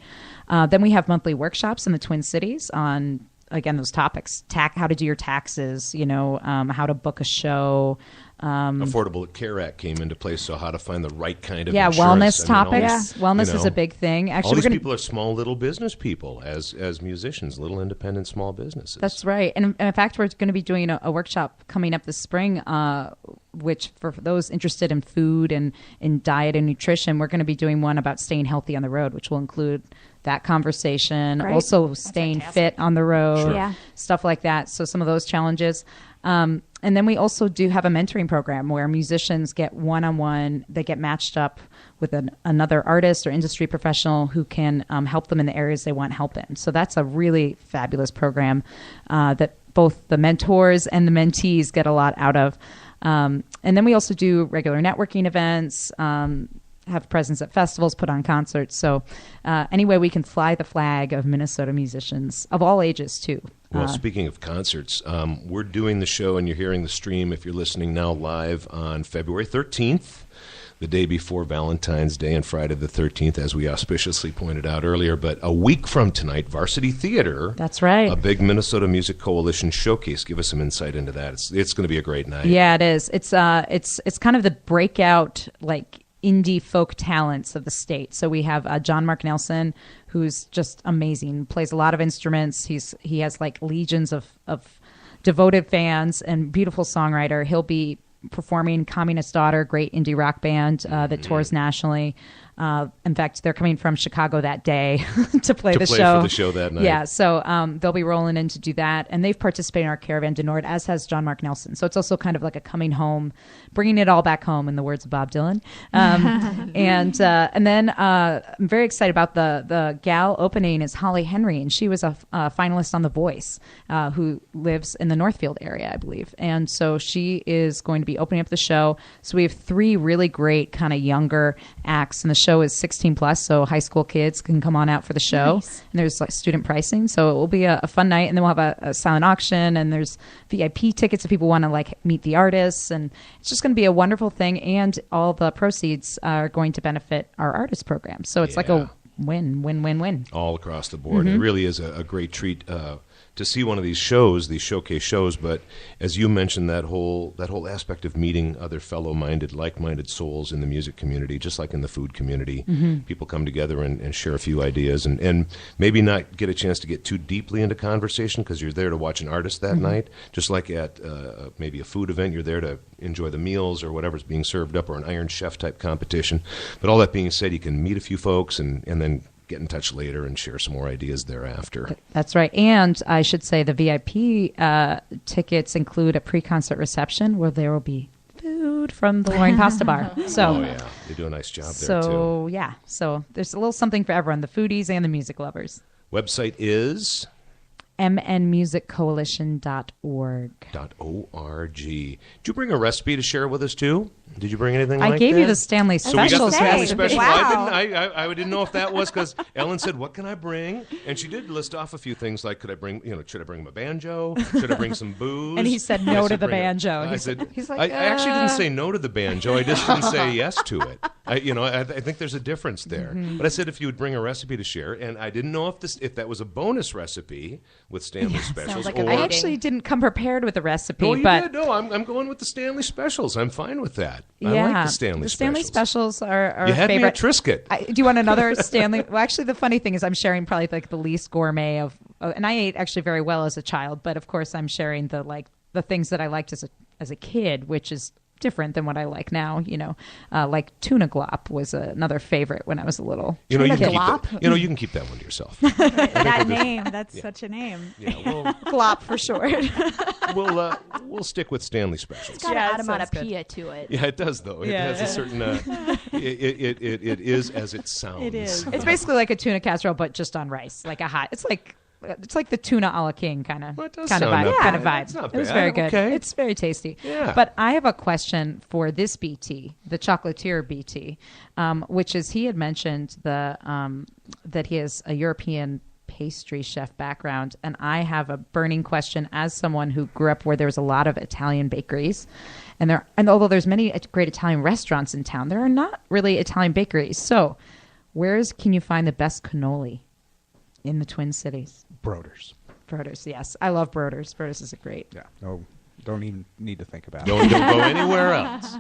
Then we have monthly workshops in the Twin Cities on, again, those topics, how to do your taxes, how to book a show. Affordable Care Act came into place, so how to find the right kind of insurance. Wellness topics. Wellness is a big thing. Actually, all these people are small little business people as musicians, little independent small businesses. That's right. And in fact, we're going to be doing a workshop coming up this spring, which for those interested in food and in diet and nutrition, we're going to be doing one about staying healthy on the road, which will include that conversation, right. Also staying fit on the road, stuff like that. So some of those challenges. And then we also do have a mentoring program where musicians get one-on-one. They get matched up with another artist or industry professional who can help them in the areas they want help in. So that's a really fabulous program that both the mentors and the mentees get a lot out of. And then we also do regular networking events, have presence at festivals, put on concerts. So any way we can fly the flag of Minnesota musicians of all ages, too. Well, speaking of concerts, we're doing the show, and you're hearing the stream if you're listening now live on February 13th, the day before Valentine's Day, and Friday the 13th, as we auspiciously pointed out earlier. But a week from tonight, Varsity Theater. That's right. A big Minnesota Music Coalition showcase. Give us some insight into that. It's going to be a great night. Yeah, it is. It's kind of the breakout, indie folk talents of the state. So we have John Mark Nelson, who's just amazing, plays a lot of instruments. He has like legions of devoted fans and beautiful songwriter. He'll be performing Communist Daughter, great indie rock band that tours nationally. In fact, they're coming from Chicago that day to play the show. For the show that night. Yeah, so they'll be rolling in to do that. And they've participated in our Caravan du Nord, as has John Mark Nelson. So it's also kind of like a coming home, bringing it all back home, in the words of Bob Dylan. And then I'm very excited about the gal opening is Holly Henry, and she was a finalist on The Voice, who lives in the Northfield area, I believe. And so she is going to be opening up the show. So we have 3 really great kind of younger acts, and the show is 16 plus, so high school kids can come on out for the show. Nice. And there's like student pricing, so it will be a fun night. And then we'll have a silent auction, and there's VIP tickets if people want to like meet the artists, and it's just going to be a wonderful thing. And all the proceeds are going to benefit our artist program. So it's like a win all across the board. It really is a great treat to see one of these shows, these showcase shows. But as you mentioned, that whole aspect of meeting other fellow-minded, like-minded souls in the music community, just like in the food community, people come together and share a few ideas, and maybe not get a chance to get too deeply into conversation because you're there to watch an artist that night. Just like at maybe a food event, you're there to enjoy the meals or whatever's being served up, or an Iron Chef type competition. But all that being said, you can meet a few folks and then get in touch later and share some more ideas thereafter. That's right. And I should say the VIP tickets include a pre-concert reception where there will be food from the Loring Pasta Bar. So, oh, yeah. They do a nice job there, too. So, yeah. So there's a little something for everyone, the foodies and the music lovers. Website is? mnmusiccoalition.org. Did you bring a recipe to share with us, too? Did you bring anything like that? I gave you the Stanley Special. So we got the Stanley recipe. Special. Wow. I didn't know if that was because Ellen said, what can I bring? And she did list off a few things like, should I bring my banjo? Should I bring some booze? And he said no to the banjo. I actually didn't say no to the banjo. I just didn't say yes to it. I think there's a difference there. But I said if you would bring a recipe to share, and I didn't know if that was a bonus recipe with Stanley Specials. Like I actually didn't come prepared with a recipe. No, you did. No, I'm going with the Stanley Specials. I'm fine with that. I like the Stanley Specials. The Stanley Specials are you had favorite. Me at Triscuit. Do you want another Stanley? Well, actually, the funny thing is I'm sharing probably like the least gourmet of, and I ate actually very well as a child, but of course I'm sharing the things that I liked as a kid, which is different than what I like now. Like tuna glop was another favorite when I was a little. You can keep that one to yourself. That name, that's such a name. Yeah, glop for short. We'll stick with Stanley Specials. It's got an onomatopoeia to it. Yeah, it does though. It has a certain. It is as it sounds. It is. It's basically like a tuna casserole, but just on rice, like a hot. It's like the tuna a la king kind of vibe. It's not bad. It was very good. Okay. It's very tasty. Yeah. But I have a question for this BT, the chocolatier BT, which is he had mentioned that he has a European pastry chef background, and I have a burning question as someone who grew up where there was a lot of Italian bakeries, and although there's many great Italian restaurants in town, there are not really Italian bakeries. So, can you find the best cannoli in the Twin Cities? Broders. Broders, yes. I love Broders. Broders is a great. Yeah. No, don't even need to think about it. Don't go anywhere else.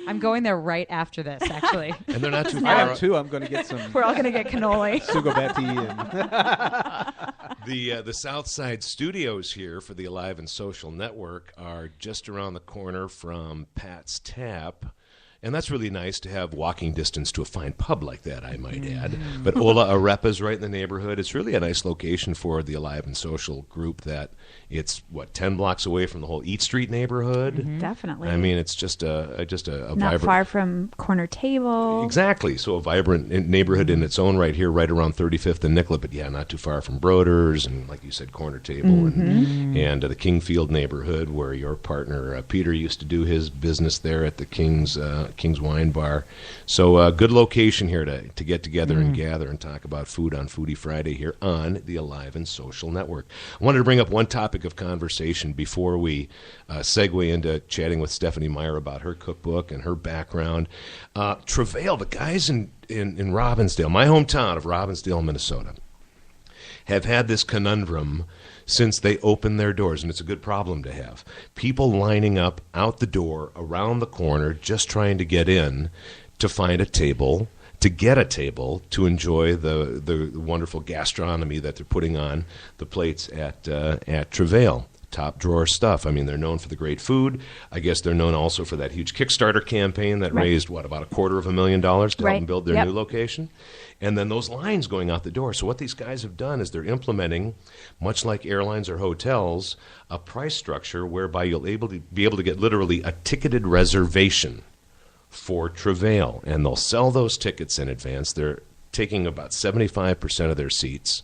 I'm going there right after this, actually. And they're not too far. I am too. I'm going to get some. We're all going to get cannoli. Sugobetti and the Southside studios here for the Alive and Social Network are just around the corner from Pat's Tap. And that's really nice to have walking distance to a fine pub like that, I might add. But Ola Arepa's right in the neighborhood. It's really a nice location for the Alive and Social group that it's, 10 blocks away from the whole Eat Street neighborhood? Definitely. I mean, it's just a not vibrant... far from Corner Table. Exactly. So a vibrant neighborhood in its own right here, right around 35th and Nicollet. But yeah, not too far from Broders and, like you said, Corner Table and the Kingfield neighborhood where your partner Peter used to do his business there at the King's Wine Bar. So good location here to get together and gather and talk about food on Foodie Friday here on the Alive and Social Network. I wanted to bring up one topic of conversation before we segue into chatting with Stephanie Meyer about her cookbook and her background. Travail, the guys in Robbinsdale, my hometown of Robbinsdale, Minnesota, have had this conundrum since they opened their doors, and it's a good problem to have. People lining up out the door, around the corner, just trying to get in to find a table, to get a table, to enjoy the wonderful gastronomy that they're putting on the plates at Travail. Top drawer stuff. I mean, they're known for the great food. I guess they're known also for that huge Kickstarter campaign that raised, about $250,000 to help them build their new location. And then those lines going out the door. So what these guys have done is they're implementing, much like airlines or hotels, a price structure whereby you'll be able to get literally a ticketed reservation for Travail. And they'll sell those tickets in advance. They're taking about 75% of their seats,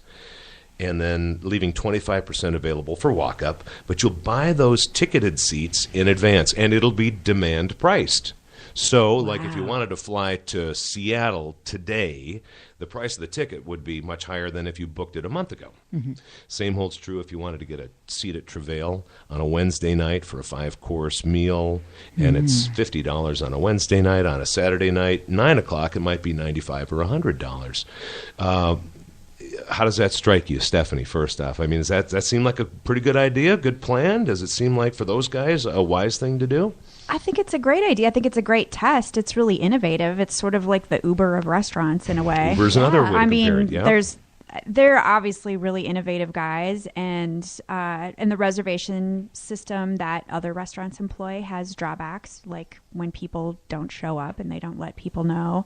and then leaving 25% available for walk-up. But you'll buy those ticketed seats in advance, and it'll be demand priced. So, like if you wanted to fly to Seattle today, the price of the ticket would be much higher than if you booked it a month ago. Mm-hmm. Same holds true if you wanted to get a seat at Travail on a Wednesday night for a 5-course meal, and it's $50 on a Wednesday night. On a Saturday night, 9 o'clock, it might be $95 or $100. How does that strike you, Stephanie, first off? I mean, does that seem like a pretty good idea, good plan? Does it seem like, for those guys, a wise thing to do? I think it's a great idea. I think it's a great test. It's really innovative. It's sort of like the Uber of restaurants in a way. Uber's another way to compare it, yeah. They're obviously really innovative guys, and the reservation system that other restaurants employ has drawbacks, like when people don't show up and they don't let people know.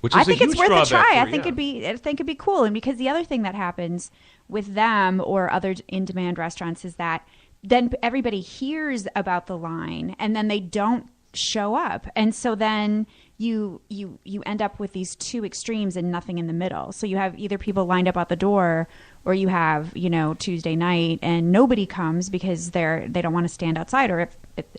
Which is I think it's worth a try. I think it'd be cool. And because the other thing that happens with them or other in-demand restaurants is that then everybody hears about the line and then they don't show up. And so then you end up with these two extremes and nothing in the middle. So you have either people lined up at the door, or you have, Tuesday night and nobody comes because they don't want to stand outside, or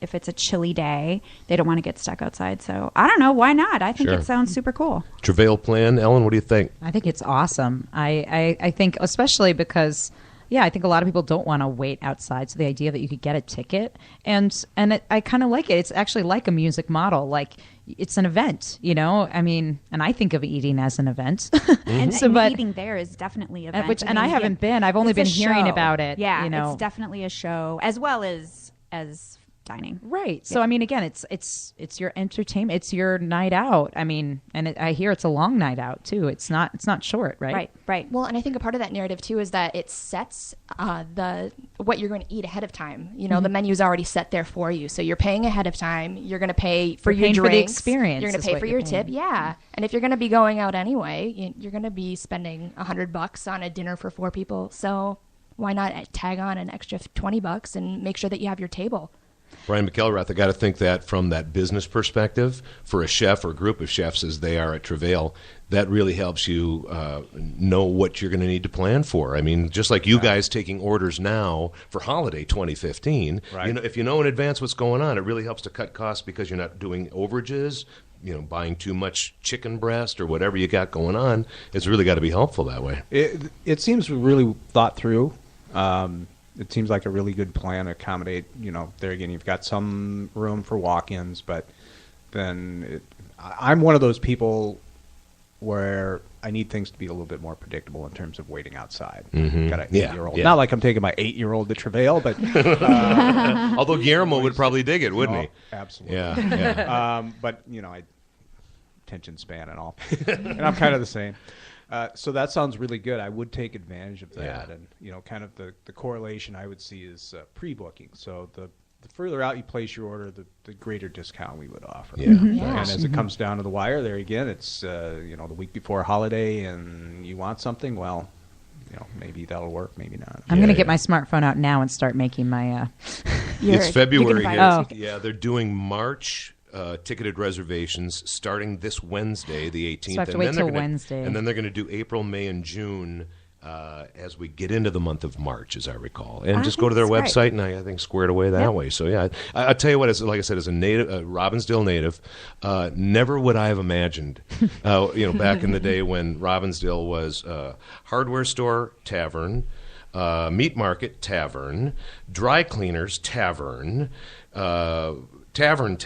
if it's a chilly day, they don't want to get stuck outside. So I don't know, why not? I think it sounds super cool. Travail plan, Ellen, what do you think? I think it's awesome. I think especially because I think a lot of people don't want to wait outside. So the idea that you could get a ticket and I kind of like it. It's actually like a music model. Like it's an event, I mean, and I think of eating as an event. And eating there is definitely an event. And I haven't been. I've only been hearing about it. Yeah, it's definitely a show as well as dining. Right. Yeah. So I mean, again, it's your entertainment. It's your night out. I mean, and I hear it's a long night out too. It's not short, right? Right. Well, and I think a part of that narrative too is that it sets what you're going to eat ahead of time. The menu's already set there for you, so you're paying ahead of time. You're going to pay for your drinks, for the experience. You're going to pay for your tip. Yeah. And if you're going to be going out anyway, you're going to be spending $100 on a dinner for 4 people. So why not tag on an extra $20 and make sure that you have your table? Brian McElrath, I got to think that from that business perspective, for a chef or a group of chefs as they are at Travail, that really helps you know what you're going to need to plan for. I mean, just like you guys taking orders now for holiday 2015, if you know in advance what's going on, it really helps to cut costs because you're not doing overages, buying too much chicken breast or whatever you got going on. It's really got to be helpful that way. It seems really thought through. It seems like a really good plan to accommodate, there again, you've got some room for walk-ins, but then I'm one of those people where I need things to be a little bit more predictable in terms of waiting outside. Mm-hmm. Got an 8-year-old. Not like I'm taking my 8-year-old to Travail, but... although Guillermo would probably dig it, wouldn't he? Absolutely. Yeah. But, attention span and all. And I'm kind of the same. So that sounds really good. I would take advantage of that. And, kind of the correlation I would see is pre-booking. So the further out you place your order, the greater discount we would offer. Yeah. Mm-hmm. And as it comes down to the wire, there again, it's, the week before a holiday and you want something, well, maybe that'll work, maybe not. I'm going to get my smartphone out now and start making my... It's February here. Yeah, they're doing March... ticketed reservations starting this Wednesday, the 18th. So I have to wait till Wednesday. And then they're going to do April, May, and June as we get into the month of March, as I recall. And just go to their website, and I think squared away that way. So, yeah, I'll tell you what, like I said, as a native, Robbinsdale native, never would I have imagined, back in the day when Robbinsdale was hardware store, tavern, meat market, tavern, dry cleaners, tavern, Tavern.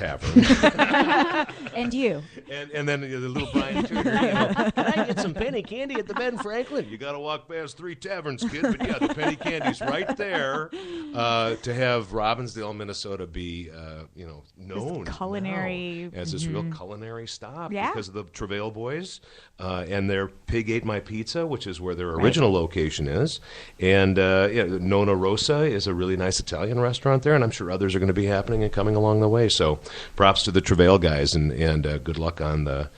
And you. And then the little Brian Tudor, can I get some penny candy at the Ben Franklin? You got to walk past 3 taverns, kid. But yeah, the penny candy's right there. To have Robbinsdale, Minnesota be, known this culinary as this real culinary stop Yeah. because of the Travail Boys and their Pig Ate My Pizza, which is where their original location is. And Nonna Rosa is a really nice Italian restaurant there, and I'm sure others are going to be happening and coming along the way. So props to the Travail guys, and good luck on the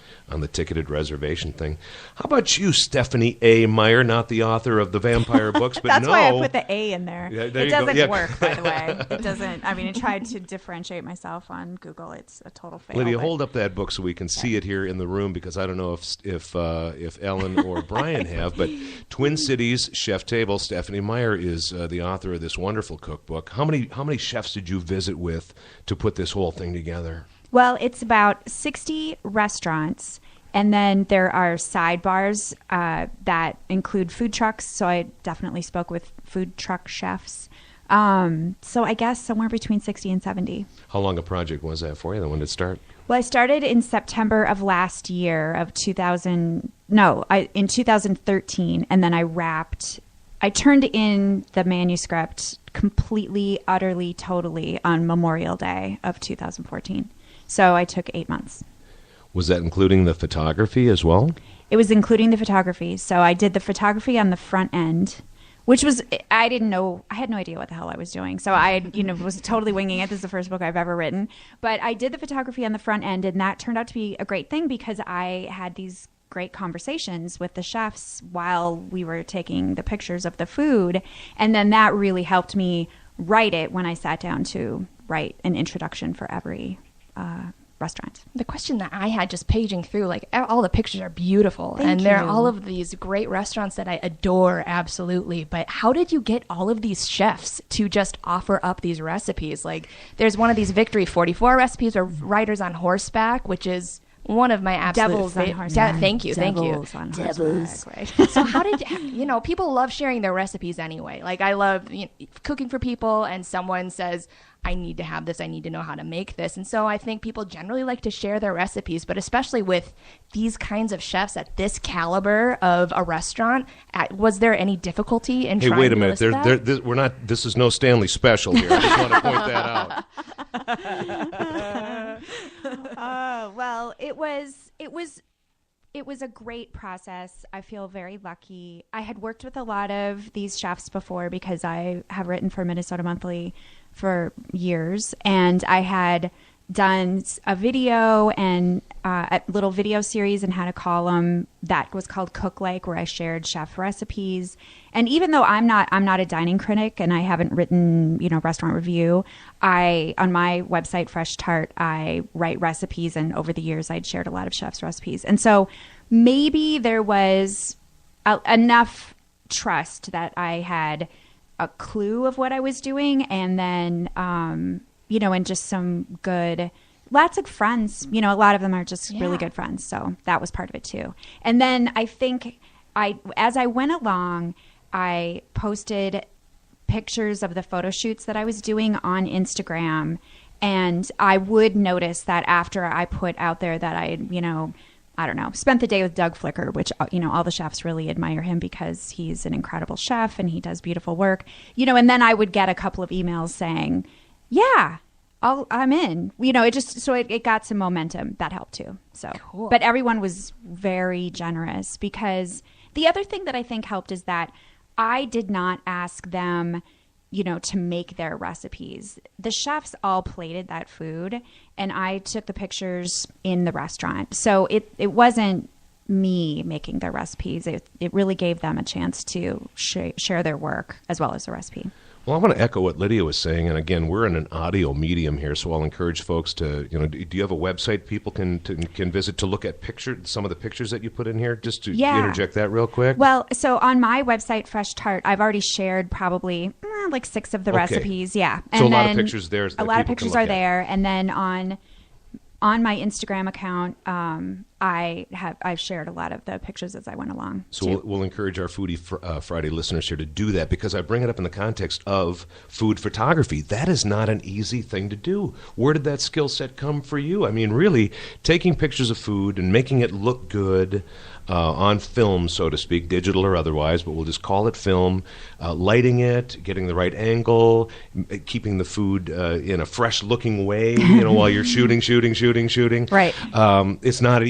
ticketed reservation thing. How about you, Stephanie A. Meyer, not the author of the vampire books, but That's why I put the A in there. Yeah, it you go. doesn't work, by the way. It doesn't. I mean, I tried to differentiate myself on Google. It's a total fail. Lydia, hold up that book so we can see it here in the room, because I don't know if Ellen or Brian have, but Twin Cities Chef Table. Stephanie Meyer is the author of this wonderful cookbook. How many chefs did you visit with to put this whole thing together? Well, it's about 60 restaurants, and then there are sidebars that include food trucks. So I definitely spoke with food truck chefs. So I guess somewhere between 60 and 70. How long a project was that for you? When did it start? Well, I started in September of last year in 2013, and then I turned in the manuscript completely, utterly, totally on Memorial Day of 2014. So I took 8 months. Was that including the photography as well? It was including the photography. So I did the photography on the front end, which was, I didn't know, I had no idea what the hell I was doing. So I, was totally winging it. This is the first book I've ever written. But I did the photography on the front end, and that turned out to be a great thing because I had these great conversations with the chefs while we were taking the pictures of the food. And then that really helped me write it when I sat down to write an introduction for every restaurant. The question that I had just paging through, like all the pictures are beautiful. Thank there are you. all of these great restaurants that I adore, absolutely. But how did you get all of these chefs to just offer up these recipes? Like there's one of these Victory 44 recipes or Riders on Horseback, which is one of my absolute Devils on horseback. Thank you. Devils on horseback, right. So how did people love sharing their recipes anyway. Like I love cooking for people, and someone says, I need to have this, I need to know how to make this. And so I think people generally like to share their recipes, but especially with these kinds of chefs at this caliber of a restaurant, was there any difficulty in trying to wait a minute. list that? We're not. This is no Stanley special here. I just want to point that out. Well, it was a great process. I feel very lucky. I had worked with a lot of these chefs before because I have written for Minnesota Monthly for years, and I had done a video and a little video series and had a column that was called Cook Like, where I shared chef recipes. And even though I'm not a dining critic and I haven't written restaurant review, on my website Fresh Tart I write recipes, and over the years I'd shared a lot of chefs' recipes. And so maybe there was enough trust that I had a clue of what I was doing, and then and just some lots of friends, a lot of them are just really good friends. So that was part of it too. And then I think as I went along, I posted pictures of the photo shoots that I was doing on Instagram, and I would notice that after I put out there that I spent the day with Doug Flicker, which, all the chefs really admire him because he's an incredible chef and he does beautiful work, and then I would get a couple of emails saying, yeah, I'm in, it got some momentum. That helped too. So, cool. But everyone was very generous, because the other thing that I think helped is that I did not ask them, to make their recipes. The chefs all plated that food, and I took the pictures in the restaurant. So it wasn't me making their recipes. It really gave them a chance to share their work as well as the recipe. Well, I want to echo what Lydia was saying, and again, we're in an audio medium here, so I'll encourage folks to, do you have a website people can visit to look at some of the pictures that you put in here? Just to interject that real quick. Well, so on my website, Fresh Tart, I've already shared probably like 6 of the recipes. Yeah, and so a lot of pictures there. A lot of pictures are there, and then on my Instagram account, I've shared a lot of the pictures as I went along. So we'll encourage our Foodie Friday listeners here to do that, because I bring it up in the context of food photography. That is not an easy thing to do. Where did that skill set come for you? I mean, really, taking pictures of food and making it look good on film, so to speak, digital or otherwise, but we'll just call it film, lighting it, getting the right angle, keeping the food in a fresh-looking way, while you're shooting. Right. It's not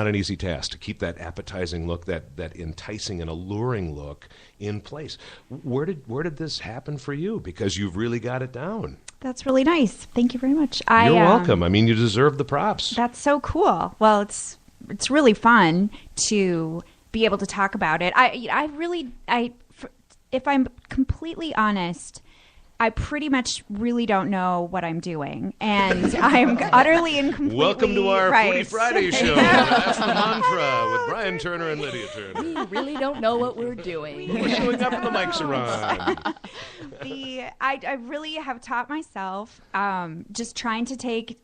an easy task to keep that appetizing look, that enticing and alluring look in place. Where did this happen for you? Because you've really got it down. That's really nice. Thank you very much. You're welcome. I mean, you deserve the props. That's so cool. Well, it's really fun to be able to talk about it. If I'm completely honest, I pretty much really don't know what I'm doing, and I'm utterly and completely Welcome to our right. Foodie Friday show. That's the mantra with Brian Turner and Lydia Turner. We really don't know what we're doing. We're showing up and the mics are on. I really have taught myself just trying to take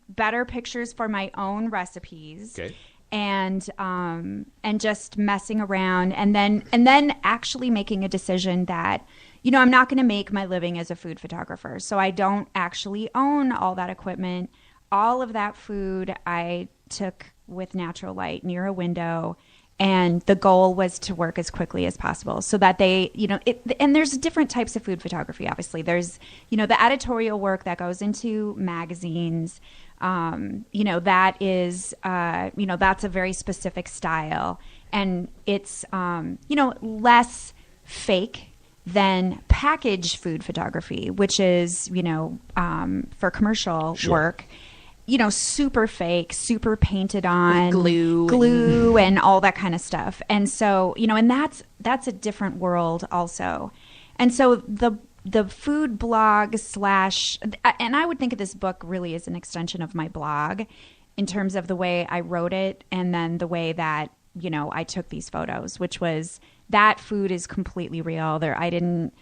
better pictures for my own recipes. Okay. And just messing around, and then actually making a decision that, I'm not going to make my living as a food photographer, so I don't actually own all that equipment. All of that food I took with natural light near a window, and the goal was to work as quickly as possible so that they, and there's different types of food photography, obviously. There's, the editorial work that goes into magazines. That is, that's a very specific style, and it's, less fake than packaged food photography, which is, for commercial work, super fake, super painted on with glue and all that kind of stuff. And so, and that's a different world also. And so the food blog and I would think of this book really as an extension of my blog in terms of the way I wrote it, and then the way that, I took these photos, which was that food is completely real. I didn't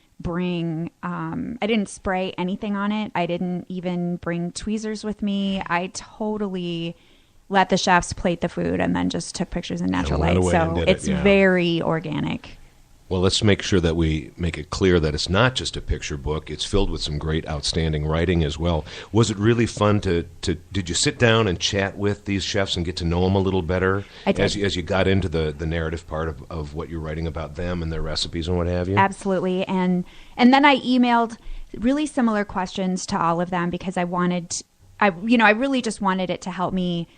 spray anything on it. I didn't even bring tweezers with me. I totally let the chefs plate the food and then just took pictures in natural light. So it's very organic. Well, let's make sure that we make it clear that it's not just a picture book. It's filled with some great, outstanding writing as well. Was it really fun did you sit down and chat with these chefs and get to know them a little better? I did. As you got into the narrative part of what you're writing about them and their recipes and what have you? Absolutely. And then I emailed really similar questions to all of them because I really just wanted it to help me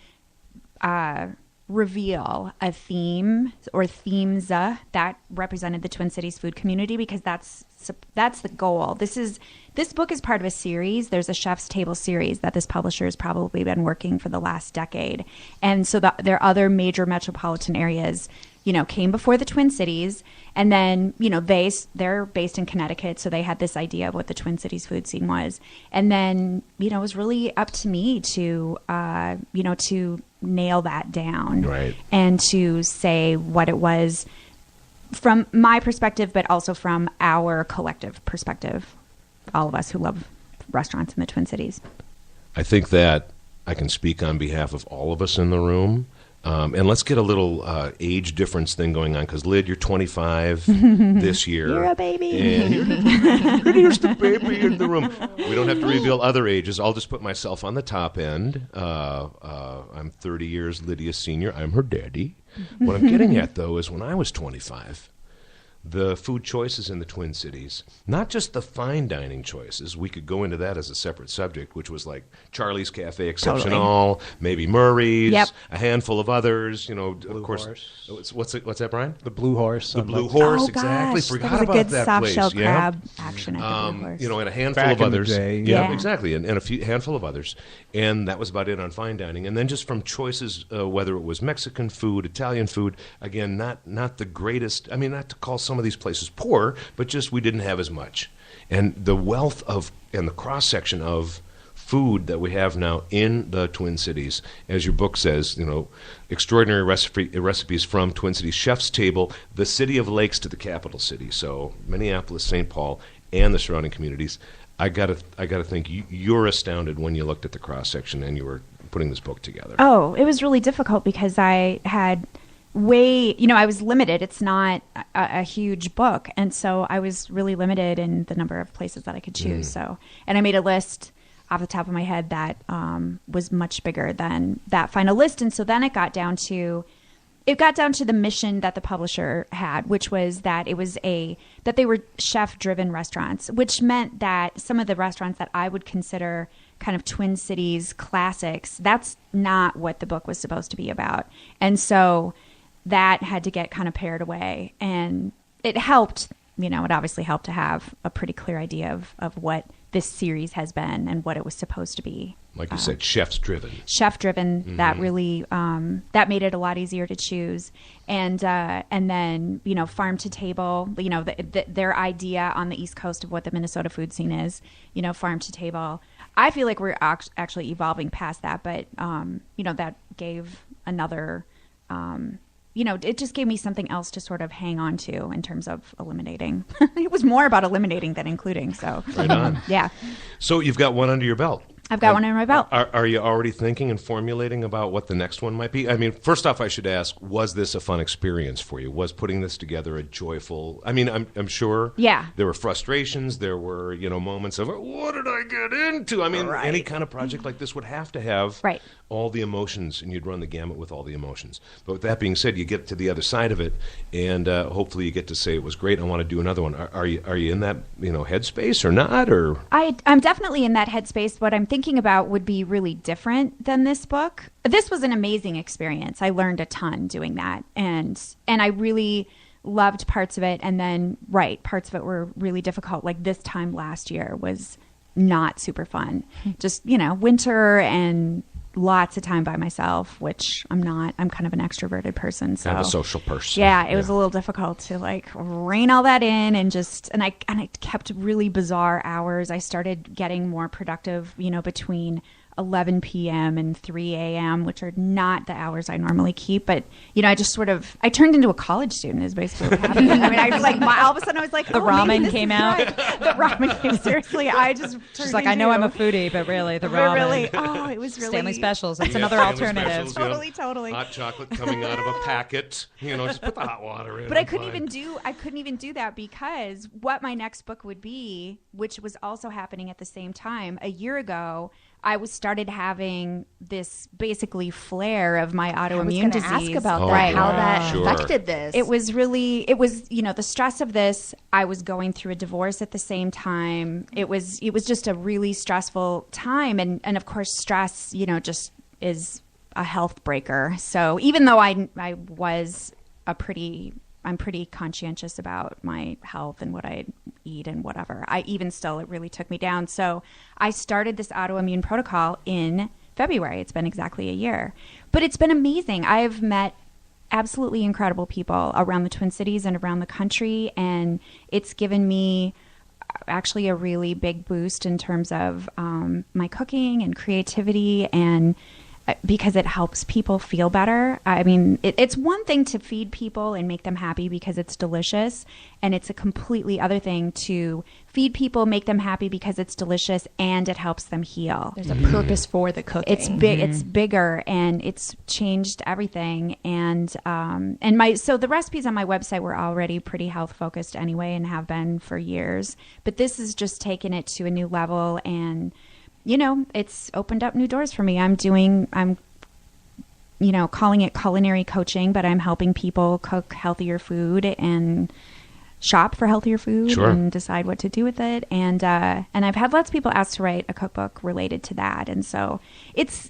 reveal a theme or themes that represented the Twin Cities food community, because that's the goal. This book is part of a series. There's a Chef's Table series that this publisher has probably been working for the last decade. And so their other major metropolitan areas, came before the Twin Cities. And then, they're based in Connecticut, so they had this idea of what the Twin Cities food scene was. And then, it was really up to me to nail that down, right, and to say what it was from my perspective, but also from our collective perspective, all of us who love restaurants in the Twin Cities. I think that I can speak on behalf of all of us in the room. And let's get a little age difference thing going on, because Lyd, you're 25 this year. You're a baby. And here's the baby in the room. We don't have to reveal other ages. I'll just put myself on the top end. I'm 30 years Lydia's senior. I'm her daddy. What I'm getting at, though, is when I was 25, the food choices in the Twin Cities, not just the fine dining choices, we could go into that as a separate subject, which was like Charlie's Cafe Exceptional, maybe Murray's, a handful of others, of course. Horse. What's that, Brian? The Blue Horse. The Blue Horse, Oh, exactly. gosh, Forgot that was a about good that soft place. shell crab action at the Blue Horse. And a handful Back of in the others. day, Yeah, yeah. exactly, and a handful of others. And that was about it on fine dining. And then just from choices, whether it was Mexican food, Italian food, again, not the greatest. I mean, not to call some of these places poor, but just we didn't have as much. And the wealth of and the cross-section of food that we have now in the Twin Cities, as your book says, extraordinary recipes from Twin Cities Chef's Table, the city of lakes to the capital city. So Minneapolis, St. Paul, and the surrounding communities. I gotta think you're astounded when you looked at the cross-section and you were putting this book together? Oh, it was really difficult because I had I was limited. It's not a huge book. And so I was really limited in the number of places that I could choose. So, and I made a list off the top of my head that was much bigger than that final list. And so then it got down to the mission that the publisher had, which was that that they were chef-driven restaurants, which meant that some of the restaurants that I would consider kind of Twin Cities classics, that's not what the book was supposed to be about. And so that had to get kind of pared away, and it helped, it obviously helped to have a pretty clear idea of what this series has been and what it was supposed to be. Like you said, chef-driven. Chef-driven, that really, that made it a lot easier to choose. And then, farm to table, their idea on the East Coast of what the Minnesota food scene is, farm to table. I feel like we're actually evolving past that, but, that gave another, it just gave me something else to sort of hang on to in terms of eliminating. It was more about eliminating than including. So, right on. Yeah. So you've got one under your belt. I've got one in my belt. Are you already thinking and formulating about what the next one might be? I mean, first off, I should ask, was this a fun experience for you? Was putting this together a joyful... I mean, I'm sure there were frustrations. There were, moments of, what did I get into? I mean, any kind of project like this would have to have all the emotions, and you'd run the gamut with all the emotions. But with that being said, you get to the other side of it, and hopefully you get to say it was great. I want to do another one. Are you in that, headspace or not? Or I'm definitely in that headspace. What I'm thinking about would be really different than this book. This was an amazing experience. I learned a ton doing that, and I really loved parts of it. And then, parts of it were really difficult. Like this time last year was not super fun. Just, winter and lots of time by myself, which I'm not. I'm kind of an extroverted person. So kind of a social person. Yeah, it was a little difficult to rein all that in and I kept really bizarre hours. I started getting more productive, between 11 p.m. and 3 a.m., which are not the hours I normally keep. But, I just I turned into a college student is basically what happened. I mean, all of a sudden I was like, the ramen came out. The ramen came, seriously. I just She's like, I know I'm a foodie, but really, the ramen. It was really. Stanley Specials. That's another alternative. Specials, totally. Hot chocolate coming out of a packet. Just put the hot water in. But I couldn't even do that because what my next book would be, which was also happening at the same time, a year ago, I started having this basically flare of my autoimmune disease. I was going to ask about that, how that affected this. It was the stress of this. I was going through a divorce at the same time. It was just a really stressful time. And of course, stress, just is a health breaker. So even though I'm pretty conscientious about my health and what I eat and whatever. It really took me down. So I started this autoimmune protocol in February. It's been exactly a year. But it's been amazing. I've met absolutely incredible people around the Twin Cities and around the country, and it's given me actually a really big boost in terms of my cooking and creativity, and because it helps people feel better. I mean, it's one thing to feed people and make them happy because it's delicious, and it's a completely other thing to feed people, make them happy because it's delicious, and it helps them heal. There's a purpose for the cooking. It's big. It's bigger, and it's changed everything. And so the recipes on my website were already pretty health focused anyway, and have been for years. But this has just taken it to a new level, and it's opened up new doors for me. I'm calling it culinary coaching, but I'm helping people cook healthier food and shop for healthier food and decide what to do with it. And I've had lots of people ask to write a cookbook related to that. And so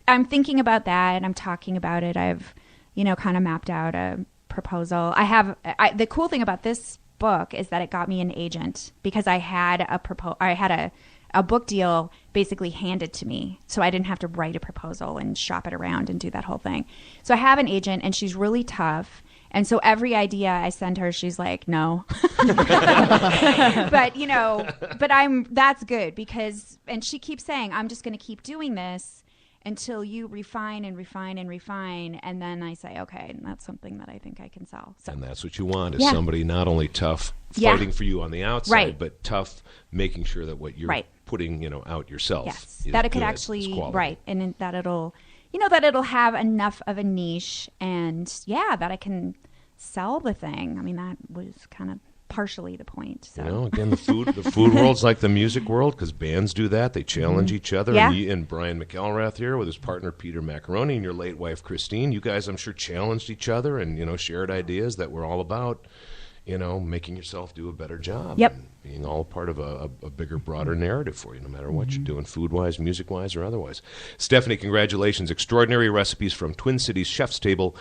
I'm thinking about that, and I'm talking about it. I've, kind of mapped out a proposal. The cool thing about this book is that it got me an agent, because I had a book deal basically handed to me. So I didn't have to write a proposal and shop it around and do that whole thing. So I have an agent, and she's really tough. And so every idea I send her, she's like, no. But that's good because, and she keeps saying, I'm just going to keep doing this until you refine and refine and refine. And then I say, okay, that's something that I think I can sell. So. And that's what you want, is somebody not only tough fighting for you on the outside, but tough making sure that what you're putting, out yourself. Yes, that it could actually, and that it'll, that it'll have enough of a niche and that I can sell the thing. I mean, that was kind of partially the point. So. Again, the food world's like the music world because bands do that. They challenge each other. Yeah. And Brian McElrath here with his partner Peter Macaroni and your late wife Christine. You guys, I'm sure, challenged each other and shared ideas that were all about making yourself do a better job. Yep. And being all part of a bigger, broader narrative for you, no matter what you're doing, food-wise, music-wise, or otherwise. Stephanie, congratulations. Extraordinary Recipes from Twin Cities Chef's Table,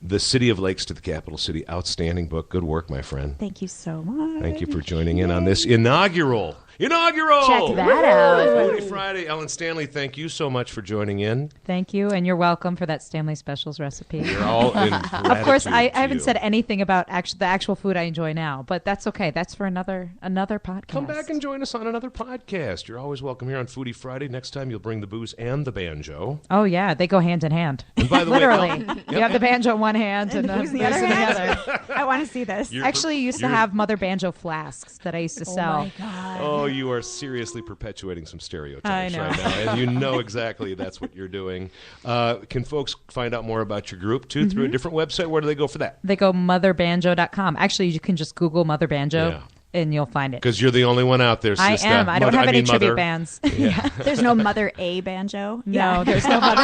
The City of Lakes to the Capital City. Outstanding book. Good work, my friend. Thank you so much. Thank you for joining in on this inaugural. Check that out. Foodie Friday. Ellen Stanley, thank you so much for joining in. Thank you, and you're welcome for that Stanley Specials recipe. We're all in gratitude. Of course, I haven't you. said anything about the actual food I enjoy now, but that's okay. That's for another podcast. Come back and join us on another podcast. You're always welcome here on Foodie Friday. Next time, you'll bring the booze and the banjo. Oh, yeah. They go hand in hand. And by the way, literally. You have the banjo in one hand and the booze in the other hand. I want to see this. Actually, you used to have Mother Banjo flasks that I used to sell. Oh, my God. Oh, you are seriously perpetuating some stereotypes I know. right now. And you know exactly that's what you're doing. Can folks find out more about your group, too, through a different website? Where do they go for that? They go motherbanjo.com. Actually, you can just Google Mother Banjo. And you'll find it. Because you're the only one out there, I sister. am. I don't have any tribute mother. bands. Yeah. There's no Mother A banjo. No, there's no Mother.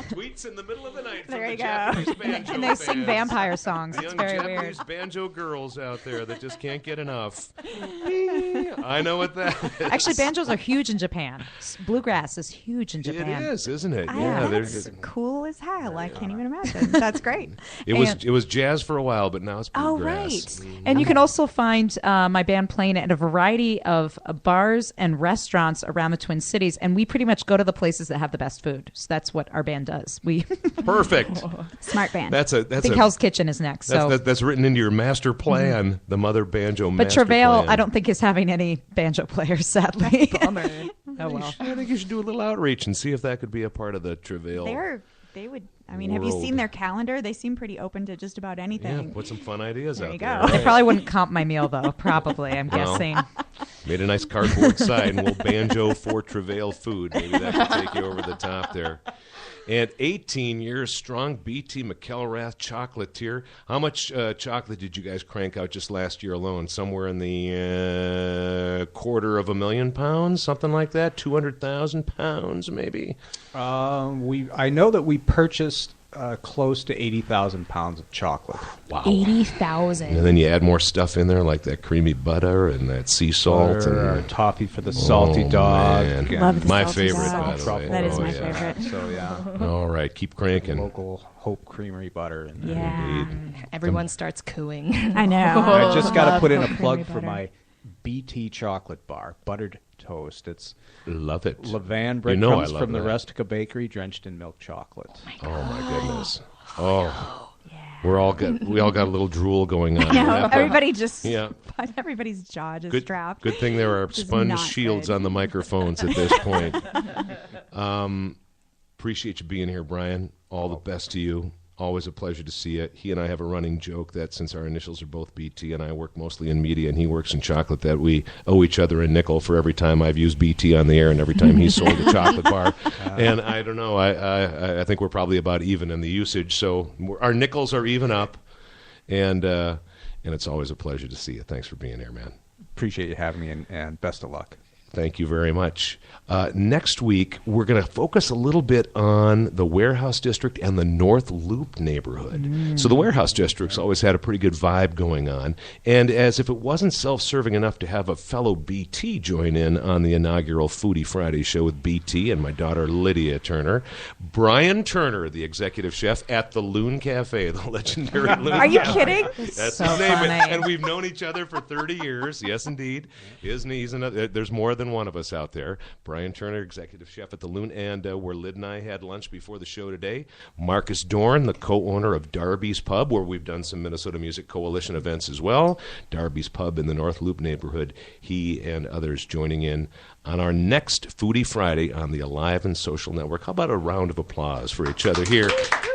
Tweets in the middle of the night from There the you go. Japanese banjo And they sing fans. vampire songs. The It's young very Japanese weird. banjo girls out there that just can't get enough. I know what that is. Actually, banjos are huge in Japan. Bluegrass is huge in Japan. It is, isn't it? That's cool as hell. I can't even imagine. That's great. It was jazz for a while, but now it's bluegrass. right. And you can also find my band playing at a variety of bars and restaurants around the Twin Cities, and we pretty much go to the places that have the best food. So that's what our band does. We Perfect. Smart band. I think Hell's Kitchen is next. That's written into your master plan, the Mother Banjo But master Travail, plan. I don't think is having any banjo players, sadly. Bummer. Oh well. I think you should do a little outreach and see if that could be a part of the Travail. They would. I mean, have you seen their calendar? They seem pretty open to just about Yeah, anything. put some fun ideas There out you there. go. They probably wouldn't comp my meal though. Probably, I'm Well. guessing. Made a nice cardboard sign. We'll banjo for Travail food. Maybe that could take you over the top there. And 18 years strong, BT McElrath chocolatier. How much chocolate did you guys crank out just last year alone? Somewhere in the £250,000 pounds, something like that? 200,000 pounds, maybe? I know that we purchased close to 80,000 pounds of chocolate. Wow. 80,000. And then you add more stuff in there, like that creamy butter and that sea salt. Butter, and toffee for the salty dog. man. and Love the My salty favorite, dog. by the way. That is Oh, my yeah. favorite. So, yeah. All right, keep cranking. Local Hope Creamery butter. And Yeah. Everyone starts cooing. I know. I just got to Love put in a Hope plug Creamery for butter. my BT chocolate bar, buttered toast. It's Love it. Levain You know I breadcrumbs love from the that. Rustica Bakery, drenched in milk chocolate. Oh my goodness. Oh. We all got a little drool going on. I know. We'll have to- Everybody just. Yeah. Everybody's jaw just Good, dropped. good thing there are Which is sponge not shields good. on the microphones at this point. Appreciate you being here, Brian. All the best to you. Always a pleasure to see you. He and I have a running joke that since our initials are both BT and I work mostly in media and he works in chocolate, that we owe each other a nickel for every time I've used BT on the air and every time he sold a chocolate bar. And I don't know. I think we're probably about even in the usage. So our nickels are even up. And it's always a pleasure to see you. Thanks for being here, man. Appreciate you having me, and best of luck. Thank you very much. Next week, we're going to focus a little bit on the Warehouse District and the North Loop neighborhood. So the Warehouse District's always had a pretty good vibe going on. And as if it wasn't self-serving enough to have a fellow BT join in on the inaugural Foodie Friday show with BT and my daughter Lydia Turner, Brian Turner, the executive chef at the Loon Cafe, the legendary Loon Are you Cafe. kidding? That's So his name. funny. And we've known each other for 30 years. Yes, indeed. He's another, there's more than one of us out there. Brian Turner, executive chef at the Loon, and where Lyd and I had lunch before the show today. Marcus Dorn, the co-owner of Darby's Pub, where we've done some Minnesota Music Coalition events as well. Darby's Pub in the North Loop neighborhood. He and others joining in on our next Foodie Friday on the Alive and Social Network. How about a round of applause for each other here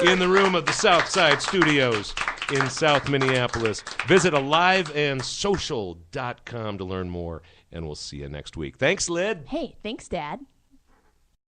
in the room of the Southside Studios in South Minneapolis. Visit aliveandsocial.com to learn more, and we'll see you next week. Thanks, Lyd. Hey, thanks, Dad.